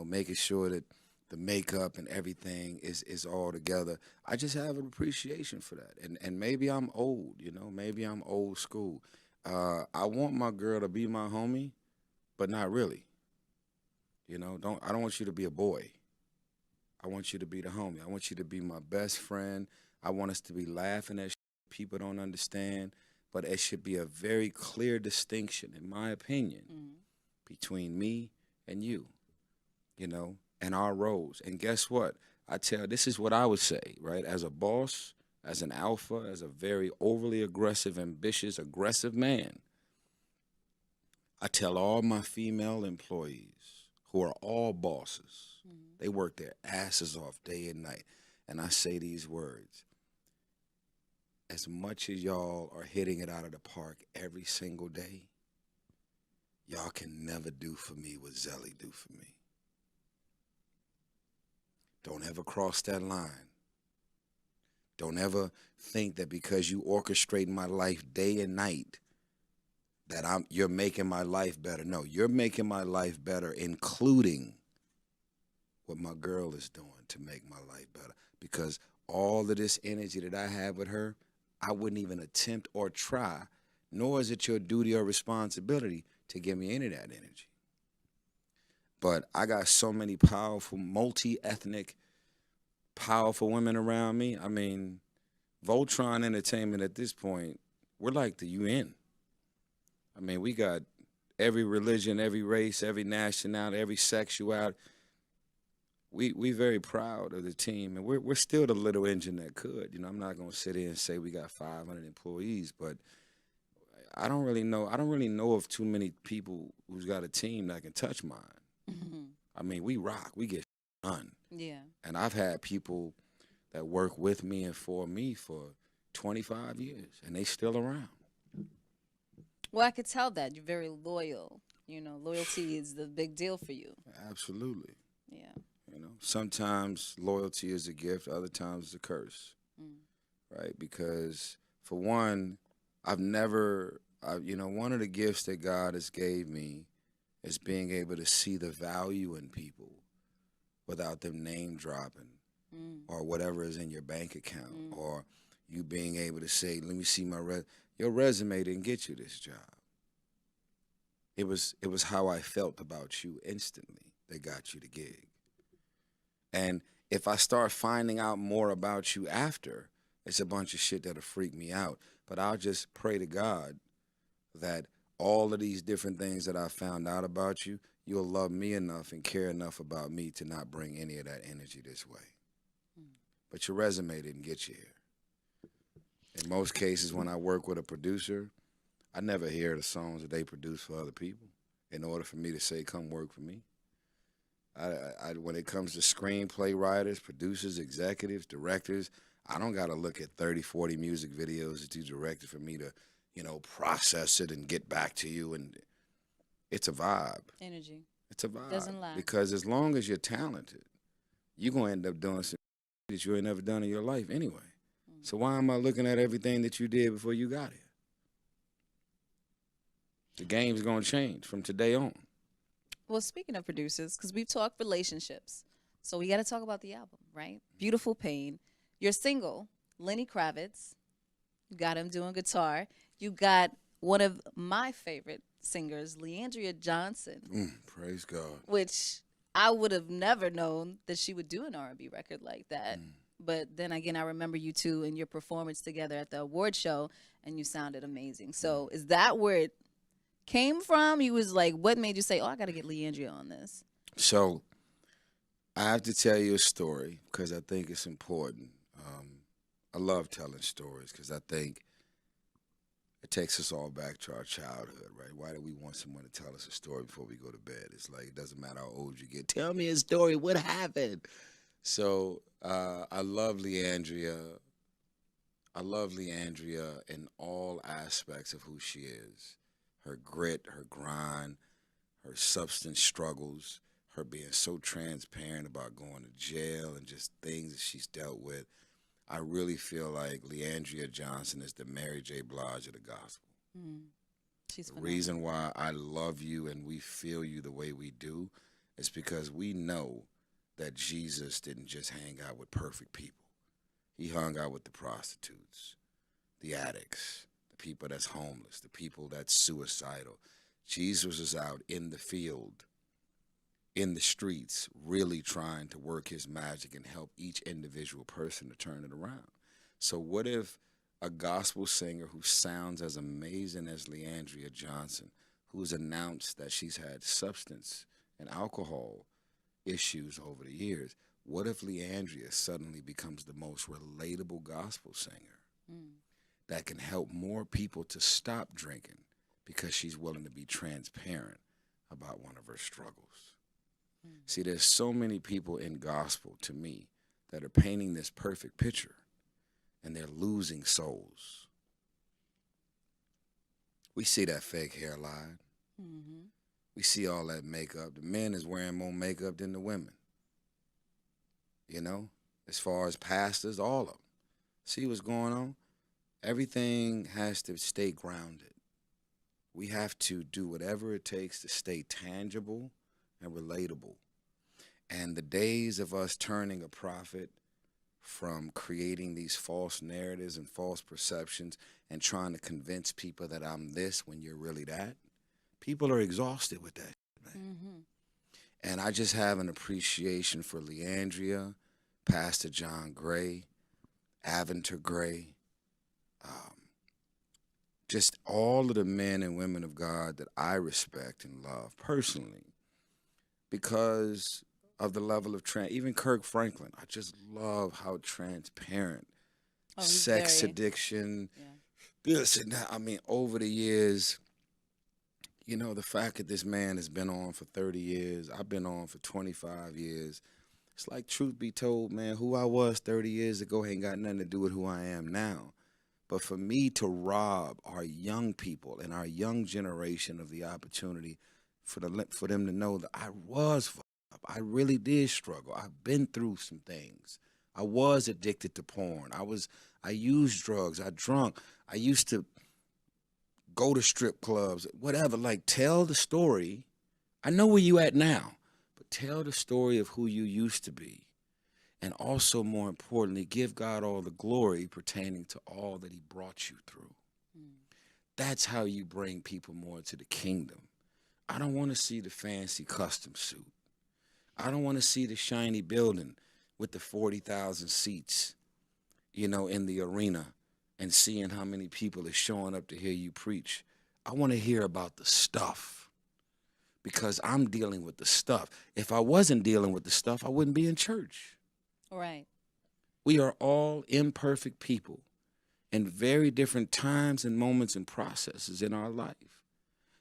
Speaker 2: making sure that the makeup and everything is all together. I just have an appreciation for that. And maybe I'm old, maybe I'm old school. I want my girl to be my homie, but not really. I don't want you to be a boy. I want you to be the homie. I want you to be my best friend. I want us to be laughing at people don't understand, but it should be a very clear distinction, in my opinion, between me and you, and our roles. And guess what? This is what I would say, right? As a boss, as an alpha, as a very overly aggressive, ambitious, aggressive man, I tell all my female employees who are all bosses, they work their asses off day and night. And I say these words. As much as y'all are hitting it out of the park every single day, y'all can never do for me what Zelly do for me. Don't ever cross that line. Don't ever think that because you orchestrate my life day and night that you're making my life better. No, you're making my life better, including what my girl is doing to make my life better. Because all of this energy that I have with her, I wouldn't even attempt or try, nor is it your duty or responsibility to give me any of that energy. But I got so many powerful, multi-ethnic, powerful women around me. I mean, Voltron Entertainment at this point, we're like the UN. I mean, we got every religion, every race, every nationality, every sexuality. We very proud of the team, and we're still the little engine that could. I'm not gonna sit here and say we got 500 employees, but I don't really know of too many people who's got a team that can touch mine. I mean, we rock, we get done.
Speaker 1: Yeah.
Speaker 2: And I've had people that work with me and for me for 25 years, and they still around.
Speaker 1: Well, I could tell that you're very loyal. Loyalty is the big deal for you.
Speaker 2: Absolutely.
Speaker 1: Yeah.
Speaker 2: Sometimes loyalty is a gift, other times it's a curse, right? Because for one, one of the gifts that God has gave me is being able to see the value in people without them name dropping or whatever is in your bank account or you being able to say, let me see your resume didn't get you this job. It was how I felt about you instantly that got you the gig. And if I start finding out more about you after, it's a bunch of shit that'll freak me out. But I'll just pray to God that all of these different things that I found out about you, you'll love me enough and care enough about me to not bring any of that energy this way. But your resume didn't get you here. In most cases, when I work with a producer, I never hear the songs that they produce for other people in order for me to say, come work for me. When it comes to screenplay writers, producers, executives, directors, I don't got to look at 30, 40 music videos that you directed for me to, process it and get back to you. And it's a vibe.
Speaker 1: Energy.
Speaker 2: It's a vibe.
Speaker 1: Doesn't lie.
Speaker 2: Because as long as you're talented, you're going to end up doing some that you ain't never done in your life anyway. So why am I looking at everything that you did before you got here? The game's going to change from today on.
Speaker 1: Well, speaking of producers, because we've talked relationships, so we got to talk about the album, right? Beautiful Pain. Your single, Lenny Kravitz. You got him doing guitar. You got one of my favorite singers, Leandria Johnson.
Speaker 2: Praise God.
Speaker 1: Which I would have never known that she would do an R&B record like that. But then again, I remember you two and your performance together at the award show, and you sounded amazing. So is that where it came from? You was like, what made you say, oh, I got to get Leandria on this?
Speaker 2: So I have to tell you a story because I think it's important. I love telling stories because I think it takes us all back to our childhood, right? Why do we want someone to tell us a story before we go to bed? It's like, it doesn't matter how old you get. Tell me a story. What happened? So I love Leandria. I love Leandria in all aspects of who she is. Her grit, her grind, her substance struggles, her being so transparent about going to jail and just things that she's dealt with. I really feel like Leandria Johnson is the Mary J. Blige of the gospel.
Speaker 1: Mm. She's
Speaker 2: The
Speaker 1: phenomenal.
Speaker 2: reason why I love you and we feel you the way we do is because we know that Jesus didn't just hang out with perfect people. He hung out with the prostitutes, the addicts, the people that's homeless, the people that's suicidal. Jesus was out in the field, in the streets, really trying to work his magic and help each individual person to turn it around. So what if a gospel singer who sounds as amazing as Leandria Johnson, who's announced that she's had substance and alcohol issues over the years, what if Leandria suddenly becomes the most relatable gospel singer
Speaker 1: Mm.
Speaker 2: that can help more people to stop drinking because she's willing to be transparent about one of her struggles?
Speaker 1: Mm.
Speaker 2: See, there's so many people in gospel to me that are painting this perfect picture and they're losing souls. We see that fake hairline.
Speaker 1: Mm-hmm.
Speaker 2: We see all that makeup. The men is wearing more makeup than the women. You know, as far as pastors, all of them. See what's going on? Everything has to stay grounded. We have to do whatever it takes to stay tangible and relatable. And the days of us turning a profit from creating these false narratives and false perceptions and trying to convince people that I'm this when you're really that, people are exhausted with that, man.
Speaker 1: Mm-hmm.
Speaker 2: And I just have an appreciation for Leandria, Pastor John Gray, Aventer Gray, um, just all of the men and women of God that I respect and love personally because of the level of even Kirk Franklin. I just love how transparent
Speaker 1: Oh, he's
Speaker 2: sex
Speaker 1: very.
Speaker 2: addiction,
Speaker 1: Yeah.
Speaker 2: this and that. I mean, over the years, you know, the fact that this man has been on for 30 years, I've been on for 25 years. It's like, truth be told, man, who I was 30 years ago ain't got nothing to do with who I am now. But for me to rob our young people and our young generation of the opportunity for them to know that I was fucked up, I really did struggle. I've been through some things. I was addicted to porn. I used drugs. I drunk. I used to go to strip clubs, whatever. Like, tell the story. I know where you at now, but tell the story of who you used to be. And also, more importantly, give God all the glory pertaining to all that he brought you through.
Speaker 1: Mm.
Speaker 2: That's how you bring people more to the kingdom. I don't want to see the fancy custom suit. I don't want to see the shiny building with the 40,000 seats, you know, in the arena and seeing how many people are showing up to hear you preach. I want to hear about the stuff because I'm dealing with the stuff. If I wasn't dealing with the stuff, I wouldn't be in church.
Speaker 1: Right.
Speaker 2: We are all imperfect people in very different times and moments and processes in our life.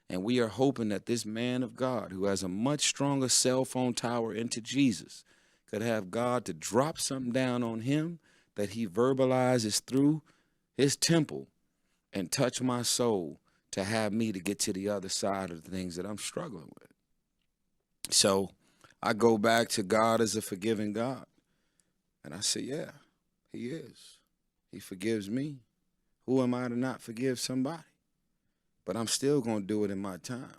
Speaker 2: And we are hoping that this man of God, who has a much stronger cell phone tower into Jesus, could have God to drop something down on him that he verbalizes through his temple and touch my soul to have me to get to the other side of the things that I'm struggling with. So I go back to God as a forgiving God. And I say, yeah, he is. He forgives me. Who am I to not forgive somebody? But I'm still going to do it in my time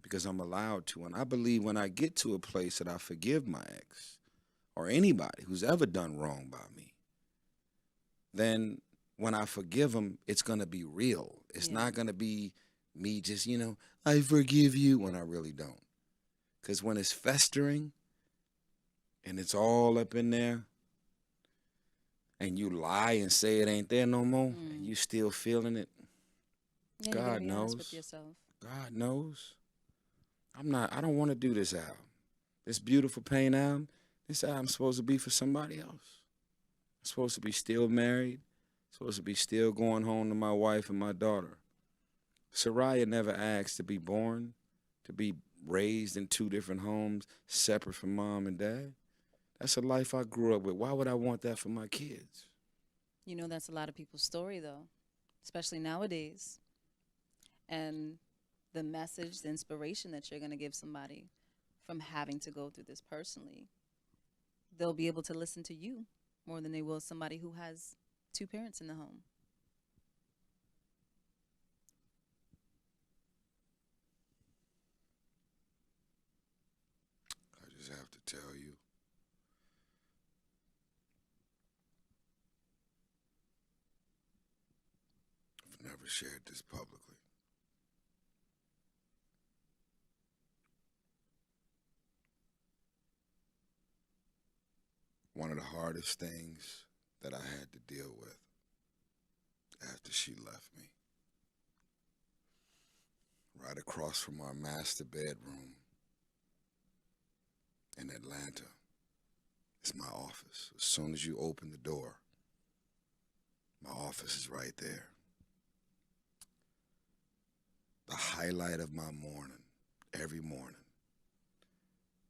Speaker 2: because I'm allowed to. And I believe when I get to a place that I forgive my ex or anybody who's ever done wrong by me, then when I forgive them, it's going to be real. It's
Speaker 1: Yeah.
Speaker 2: not going to be me just, I forgive you when I really don't. Because when it's festering, and it's all up in there, and you lie and say it ain't there no more, and you still feeling it,
Speaker 1: You
Speaker 2: God
Speaker 1: gotta be honest
Speaker 2: knows.
Speaker 1: with yourself.
Speaker 2: God knows. I don't want to do this album. This Beautiful Pain album, this album's supposed to be for somebody else. I'm supposed to be still married, supposed to be still going home to my wife and my daughter. Soraya never asked to be born, to be raised in two different homes, separate from mom and dad. That's a life I grew up with. Why would I want that for my kids?
Speaker 1: You know, that's a lot of people's story, though, especially nowadays. And the message, the inspiration that you're going to give somebody from having to go through this personally, they'll be able to listen to you more than they will somebody who has two parents in the home.
Speaker 2: I just have to tell you, I've never shared this publicly. One of the hardest things that I had to deal with after she left me, right across from our master bedroom in Atlanta, is my office. As soon as you open the door, my office is right there. The highlight of my morning, every morning,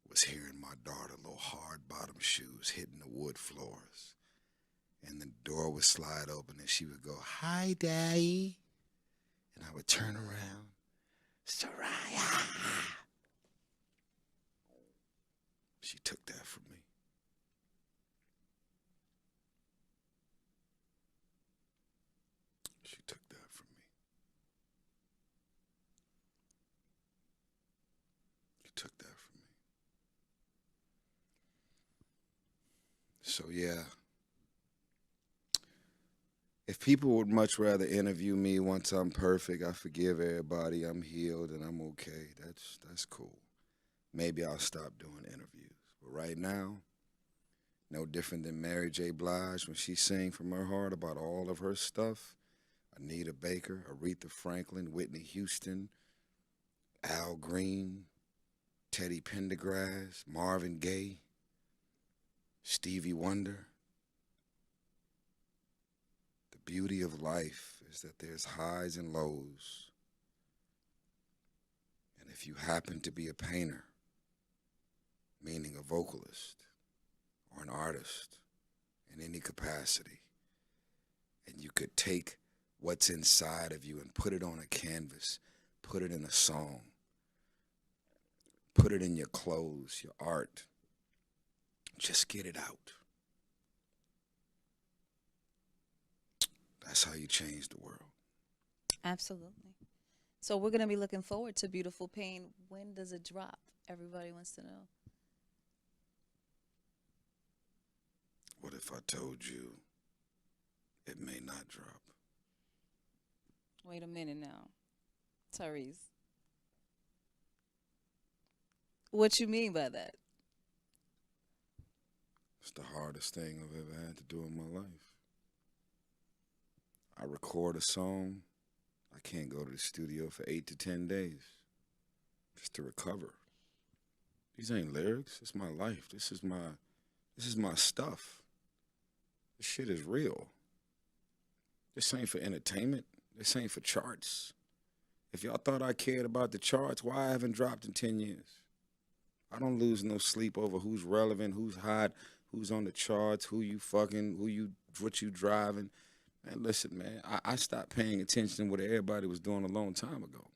Speaker 2: was hearing my daughter, little hard bottom shoes hitting the wood floors. And the door would slide open and she would go, "Hi, Daddy." And I would turn around, "Soraya." She took that from me. She took that from me. She took that from me. So yeah, if people would much rather interview me once I'm perfect, I forgive everybody, I'm healed and I'm okay. That's cool. Maybe I'll stop doing interviews. But right now, no different than Mary J. Blige when she sang from her heart about all of her stuff. Anita Baker, Aretha Franklin, Whitney Houston, Al Green, Teddy Pendergrass, Marvin Gaye, Stevie Wonder. The beauty of life is that there's highs and lows. And if you happen to be a painter, meaning a vocalist or an artist in any capacity, and you could take what's inside of you and put it on a canvas, put it in a song, put it in your clothes, your art, just get it out. That's how you change the world.
Speaker 1: Absolutely. So we're going to be looking forward to Beautiful Pain. When does it drop? Everybody wants to know.
Speaker 2: What if I told you it may not drop?
Speaker 1: Wait a minute now. Tyrese. What you mean by that?
Speaker 2: It's the hardest thing I've ever had to do in my life. I record a song, I can't go to the studio for 8 to 10 days just to recover. These ain't lyrics, it's my life. This is my stuff. This shit is real. This ain't for entertainment. This ain't for charts. If y'all thought I cared about the charts, why I haven't dropped in 10 years? I don't lose no sleep over who's relevant, who's hot, who's on the charts, who you fucking, what you driving. Man, listen, man, I stopped paying attention to what everybody was doing a long time ago.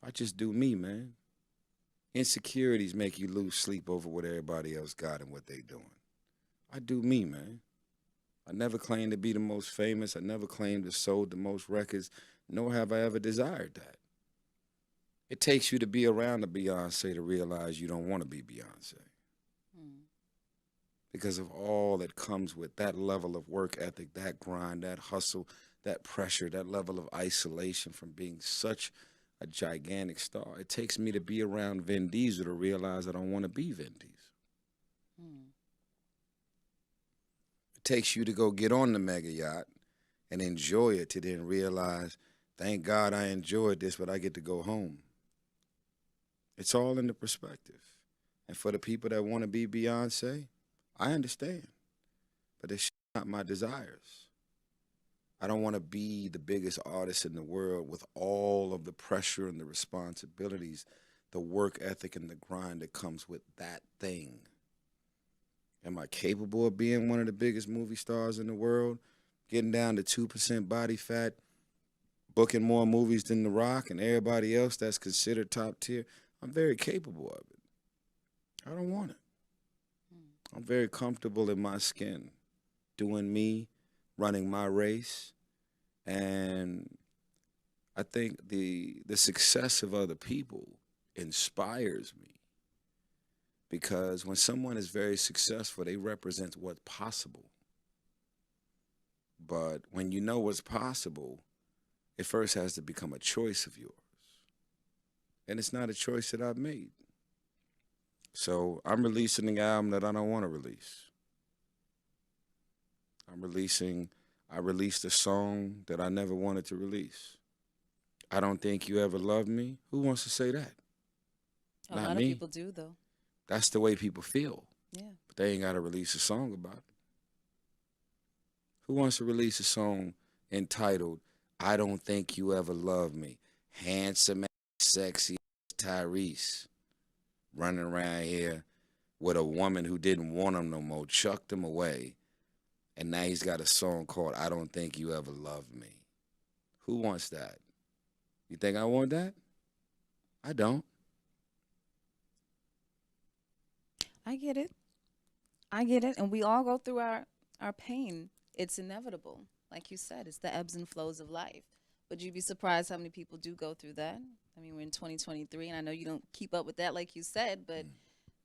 Speaker 2: I just do me, man. Insecurities make you lose sleep over what everybody else got and what they doing. I do me, man. I never claimed to be the most famous. I never claimed to have sold the most records, nor have I ever desired that. It takes you to be around a Beyonce to realize you don't want to be Beyonce. Because of all that comes with that level of work ethic, that grind, that hustle, that pressure, that level of isolation from being such a gigantic star. It takes me to be around Vin Diesel to realize I don't want to be Vin Diesel. It takes you to go get on the mega yacht and enjoy it to then realize, thank God I enjoyed this, but I get to go home. It's all in the perspective. And for the people that want to be Beyonce, I understand, but it's not my desires. I don't want to be the biggest artist in the world with all of the pressure and the responsibilities, the work ethic and the grind that comes with that thing. Am I capable of being one of the biggest movie stars in the world, getting down to 2% body fat, booking more movies than The Rock and everybody else that's considered top tier. I'm very capable of it. I don't want it. I'm very comfortable in my skin, doing me, running my race, and I think the success of other people inspires me because when someone is very successful, they represent what's possible. But when you know what's possible, it first has to become a choice of yours. And it's not a choice that I've made. So I'm releasing an album that I don't want to release. I released a song that I never wanted to release. I don't think you ever loved me. Who wants to say that?
Speaker 1: A
Speaker 2: Not
Speaker 1: lot of
Speaker 2: me.
Speaker 1: people do, though.
Speaker 2: That's the way people feel.
Speaker 1: Yeah.
Speaker 2: But they ain't got to release a song about it. Who wants to release a song entitled I Don't Think You Ever Loved Me? Handsome, sexy Tyrese running around here with a woman who didn't want him no more, chucked him away, and now he's got a song called I Don't Think You Ever Loved Me. Who wants that? You think I want that? I don't.
Speaker 1: I get it. I get it. And we all go through our pain. It's inevitable. Like you said, it's the ebbs and flows of life. Would you be surprised how many people do go through that? I mean, we're in 2023, and I know you don't keep up with that like you said, but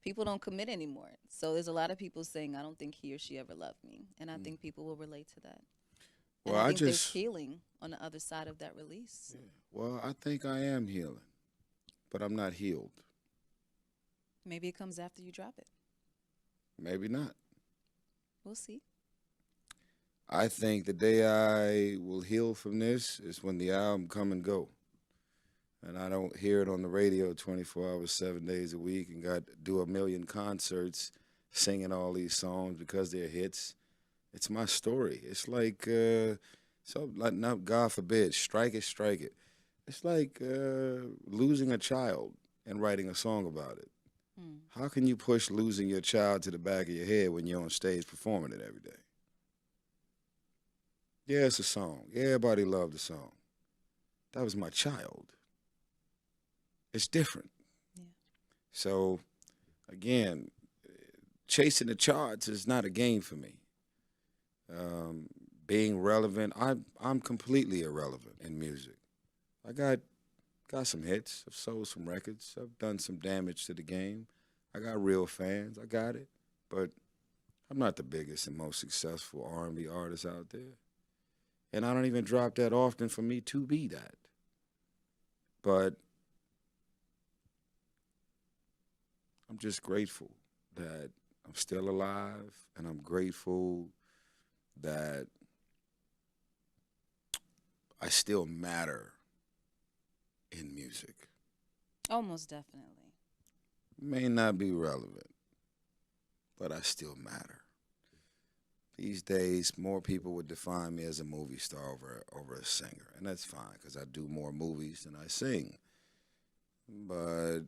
Speaker 1: people don't commit anymore. So there's a lot of people saying, I don't think he or she ever loved me. And I think people will relate to that. And
Speaker 2: Well,
Speaker 1: I think there's healing on the other side of that release.
Speaker 2: Yeah. Well, I think I am healing, but I'm not healed.
Speaker 1: Maybe it comes after you drop it.
Speaker 2: Maybe not.
Speaker 1: We'll see.
Speaker 2: I think the day I will heal from this is when the album come and go. And I don't hear it on the radio 24 hours, 7 days a week and got to do a million concerts singing all these songs because they're hits. It's my story. It's like, not God forbid, strike it, strike it. It's like losing a child and writing a song about it. How can you push losing your child to the back of your head when you're on stage performing it every day? Yeah, it's a song. Yeah, everybody loved the song. That was my child. It's different.
Speaker 1: Yeah.
Speaker 2: So, again, chasing the charts is not a game for me. Being relevant, I'm completely irrelevant in music. I got some hits. I've sold some records. I've done some damage to the game. I got real fans. I got it. But I'm not the biggest and most successful R&B artist out there. And I don't even drop that often for me to be that. But I'm just grateful that I'm still alive, and I'm grateful that I still matter in music.
Speaker 1: Almost definitely.
Speaker 2: May not be relevant, but I still matter. These days, more people would define me as a movie star over a singer, and that's fine because I do more movies than I sing. But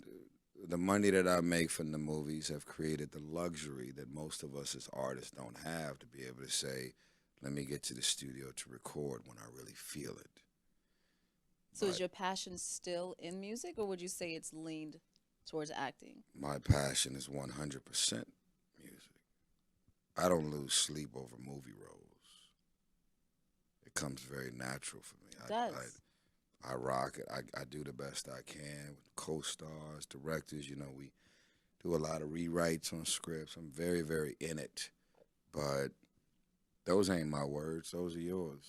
Speaker 2: the money that I make from the movies have created the luxury that most of us as artists don't have to be able to say, let me get to the studio to record when I really feel it.
Speaker 1: So is your passion still in music, or would you say it's leaned towards acting?
Speaker 2: My passion is 100% music. I don't lose sleep over movie roles. It comes very natural for me.
Speaker 1: It does.
Speaker 2: I rock it. I do the best I can with co-stars, directors. You know, we do a lot of rewrites on scripts. I'm very, very in it. But those ain't my words. Those are yours.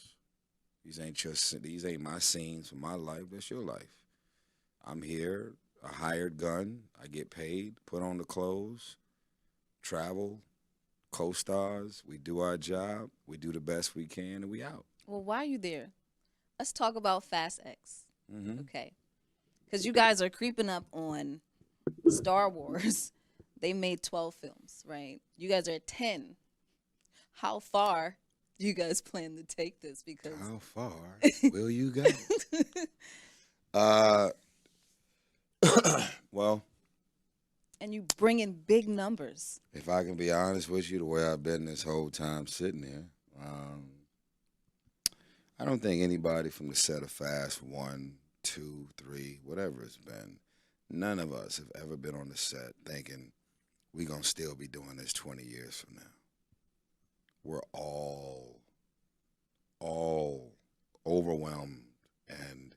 Speaker 2: These ain't my scenes for my life. That's your life. I'm here, a hired gun. I get paid, put on the clothes, travel, co-stars. We do our job. We do the best we can, and we out.
Speaker 1: Well, why are you there? Let's talk about Fast X.
Speaker 2: Mm-hmm.
Speaker 1: Okay. Because you guys are creeping up on Star Wars. They made 12 films, right? You guys are at 10. How far do you guys plan to take this? Because
Speaker 2: how far will you go? Well,
Speaker 1: and you bring in big numbers.
Speaker 2: If I can be honest with you, the way I've been this whole time sitting here, I don't think anybody from the set of Fast 1, 2, 3, whatever it's been, none of us have ever been on the set thinking we gonna still be doing this 20 years from now. We're all overwhelmed and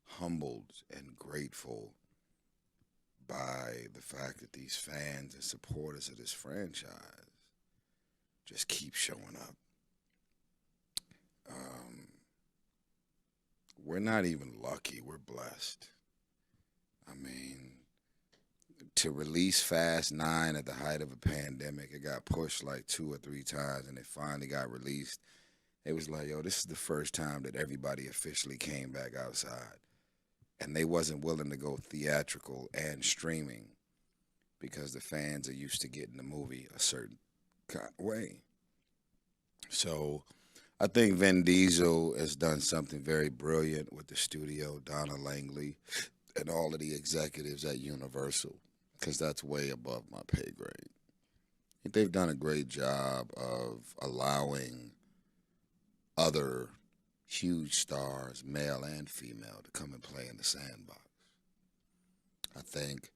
Speaker 2: humbled and grateful by the fact that these fans and supporters of this franchise just keep showing up. Um, we're not even lucky, we're blessed. I mean, to release Fast 9 at the height of a pandemic, it got pushed like 2 or 3 times and it finally got released. It was like, yo, this is the first time that everybody officially came back outside. And they wasn't willing to go theatrical and streaming because the fans are used to getting the movie a certain kind of way. So I think Vin Diesel has done something very brilliant with the studio, Donna Langley, and all of the executives at Universal, because that's way above my pay grade. I think they've done a great job of allowing other huge stars, male and female, to come and play in the sandbox. I think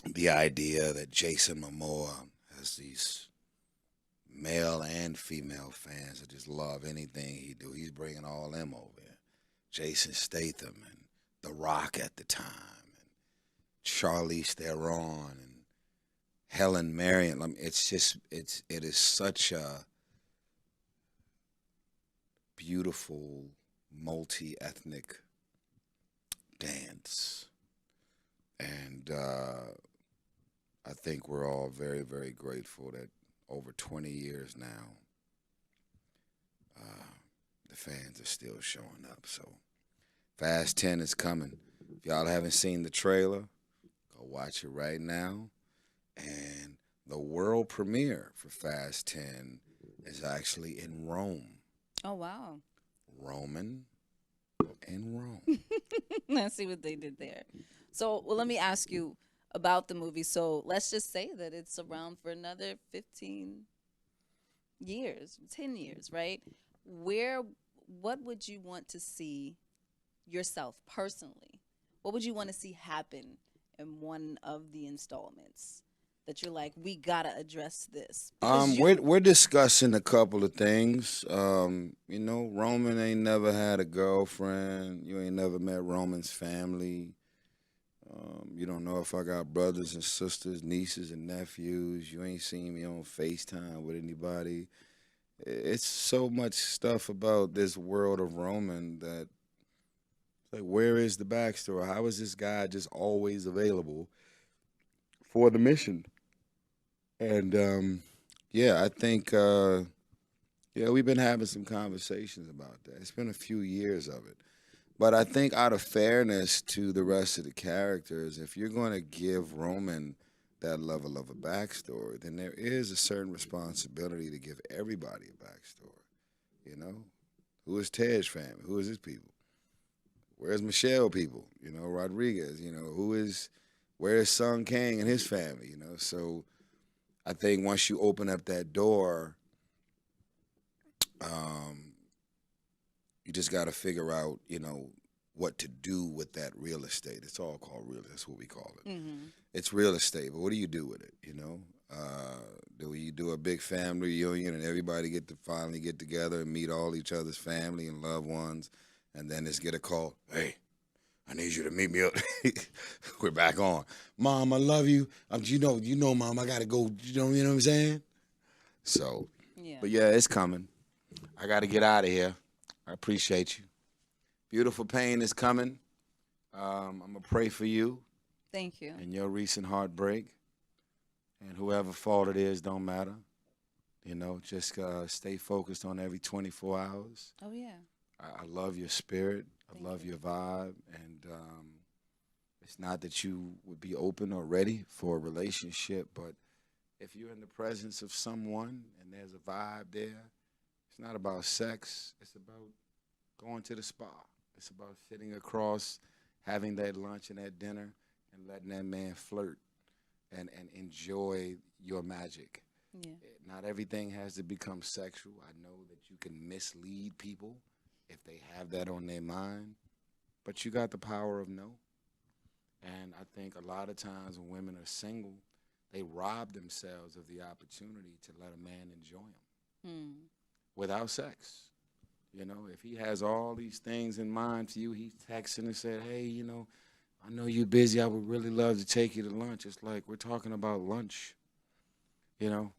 Speaker 2: the idea that Jason Momoa has these male and female fans that just love anything he do, he's bringing all them over here. Jason Statham and The Rock at the time, and Charlize Theron and Helen Mirren. I mean, it is such a beautiful multi-ethnic dance, and I think we're all very, very grateful that over 20 years now, the fans are still showing up. So Fast 10 is coming. If y'all haven't seen the trailer, go watch it right now. And the world premiere for Fast 10 is actually in Rome.
Speaker 1: Oh, wow.
Speaker 2: Roman and Rome.
Speaker 1: I see what they did there. So, well, let me ask you about the movie. So, let's just say that it's around for another 15 years, 10 years, right? What would you want to see yourself personally? What would you want to see happen in one of the installments that you're like, we gotta address this? Because
Speaker 2: We're discussing a couple of things. Roman ain't never had a girlfriend. You ain't never met Roman's family. You don't know if I got brothers and sisters, nieces and nephews. You ain't seen me on FaceTime with anybody. It's so much stuff about this world of Roman that, like, where is the backstory? How is this guy just always available for the mission? And yeah, I think we've been having some conversations about that. It's been a few years of it. But I think out of fairness to the rest of the characters, if you're going to give Roman that level of a backstory, then there is a certain responsibility to give everybody a backstory. You know? Who is Ted's family? Who is his people? Where's Michelle people? Rodriguez, where's Sung Kang and his family, So I think once you open up that door, you just got to figure out, what to do with that real estate. It's all called real. That's what we call it.
Speaker 1: mm-hmm.
Speaker 2: It's real estate, but what do you do with it? Do you do a big family reunion and everybody get to finally get together and meet all each other's family and loved ones, and then just get a call, hey, I need you to meet me up. We're back on. Mom, I love you. Mom, I gotta go. You know what I'm saying? So,
Speaker 1: Yeah.
Speaker 2: but yeah, it's coming. I gotta get out of here. I appreciate you. Beautiful Pain is coming. I'm gonna pray for you
Speaker 1: Thank you.
Speaker 2: and your recent heartbreak, and whoever fault it is, don't matter. Just stay focused on every 24 hours.
Speaker 1: Oh, yeah.
Speaker 2: I love your spirit.
Speaker 1: Thank
Speaker 2: I love
Speaker 1: you.
Speaker 2: your vibe, and it's not that you would be open or ready for a relationship, but if you're in the presence of someone and there's a vibe there, it's not about sex. It's about going to the spa. It's about sitting across, having that lunch and that dinner, and letting that man flirt and enjoy your magic.
Speaker 1: Yeah.
Speaker 2: Not everything has to become sexual. I know that you can mislead people if they have that on their mind. But you got the power of no. And I think a lot of times when women are single, they rob themselves of the opportunity to let a man enjoy them without sex. You know, if he has all these things in mind to you, he's texting and said, hey, you know, I know you're busy. I would really love to take you to lunch. It's like we're talking about lunch, you know.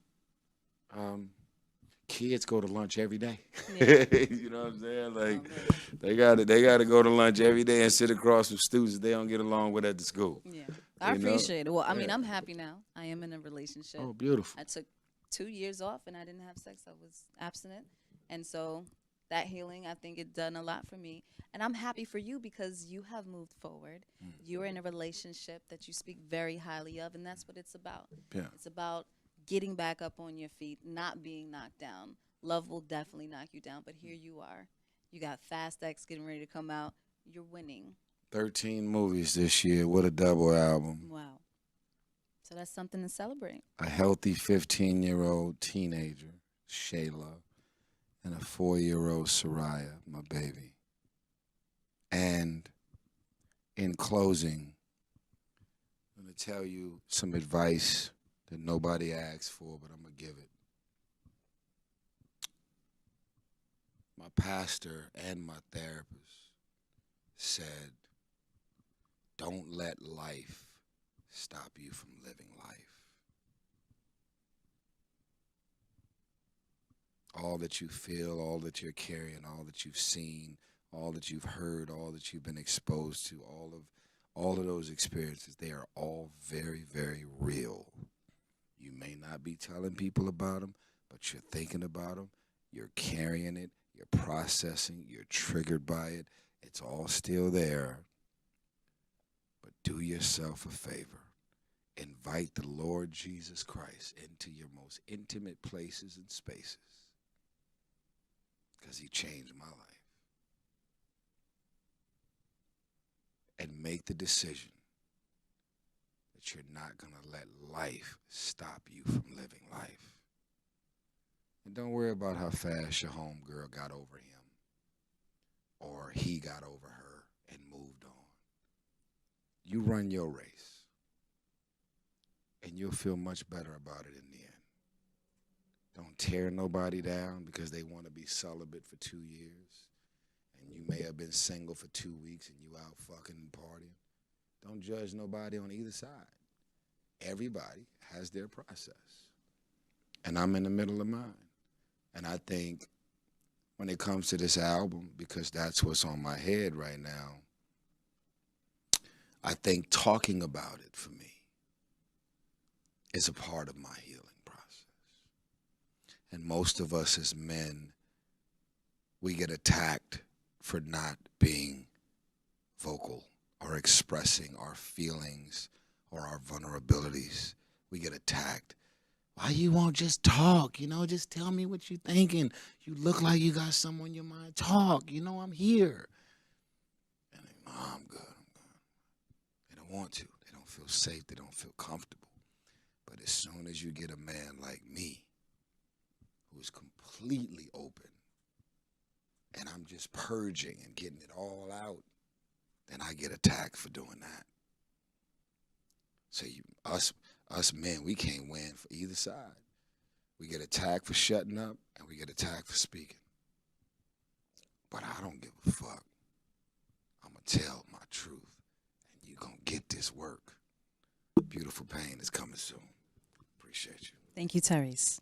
Speaker 2: Kids go to lunch every day.
Speaker 1: Yeah.
Speaker 2: You know what I'm saying? Like they gotta go to lunch every day and sit across from students they don't get along with at the school.
Speaker 1: Yeah. I
Speaker 2: You know?
Speaker 1: appreciate it. Well, I mean,
Speaker 2: Yeah.
Speaker 1: I'm happy now. I am in a relationship.
Speaker 2: Oh, beautiful.
Speaker 1: I took 2 years off and I didn't have sex. I was abstinent. And so that healing, I think it done a lot for me. And I'm happy for you because you have moved forward. You're in a relationship that you speak very highly of, and that's what it's about.
Speaker 2: Yeah.
Speaker 1: It's about getting back up on your feet, not being knocked down. Love will definitely knock you down, but here you are. You got Fast X getting ready to come out. You're winning.
Speaker 2: 13 movies this year. What a double album.
Speaker 1: Wow. So that's something to celebrate.
Speaker 2: A healthy 15-year-old teenager, Shayla, and a 4-year-old Soraya, my baby. And in closing, I'm going to tell you some advice that nobody asked for, but I'm going to give it. My pastor and my therapist said, don't let life stop you from living life. All that you feel, all that you're carrying, all that you've seen, all that you've heard, all that you've been exposed to, all of those experiences, they are all very, very real. You may not be telling people about them, but you're thinking about them, you're carrying it, you're processing, you're triggered by it. It's all still there. But do yourself a favor. Invite the Lord Jesus Christ into your most intimate places and spaces, because he changed my life. And make the decision that you're not going to let life stop you from living life. And don't worry about how fast your homegirl got over him or he got over her and moved on. You run your race, and you'll feel much better about it in the end. Don't tear nobody down because they want to be celibate for 2 years, and you may have been single for 2 weeks and you out fucking and partying. Don't judge nobody on either side. Everybody has their process, and I'm in the middle of mine. And I think when it comes to this album, because that's what's on my head right now, I think talking about it for me is a part of my healing process. And most of us as men, we get attacked for not being vocal or expressing our feelings or our vulnerabilities. We get attacked. Why you won't just talk? You know, just tell me what you're thinking. You look like you got something on your mind. Talk. You know, I'm here. And they, no, I'm good. They don't want to. They don't feel safe. They don't feel comfortable. But as soon as you get a man like me, who is completely open, and I'm just purging and getting it all out, then I get attacked for doing that. So us men, we can't win for either side. We get attacked for shutting up, and we get attacked for speaking. But I don't give a fuck. I'm going to tell my truth, and you're going to get this work. Beautiful Pain is coming soon. Appreciate you.
Speaker 1: Thank you, Tyrese.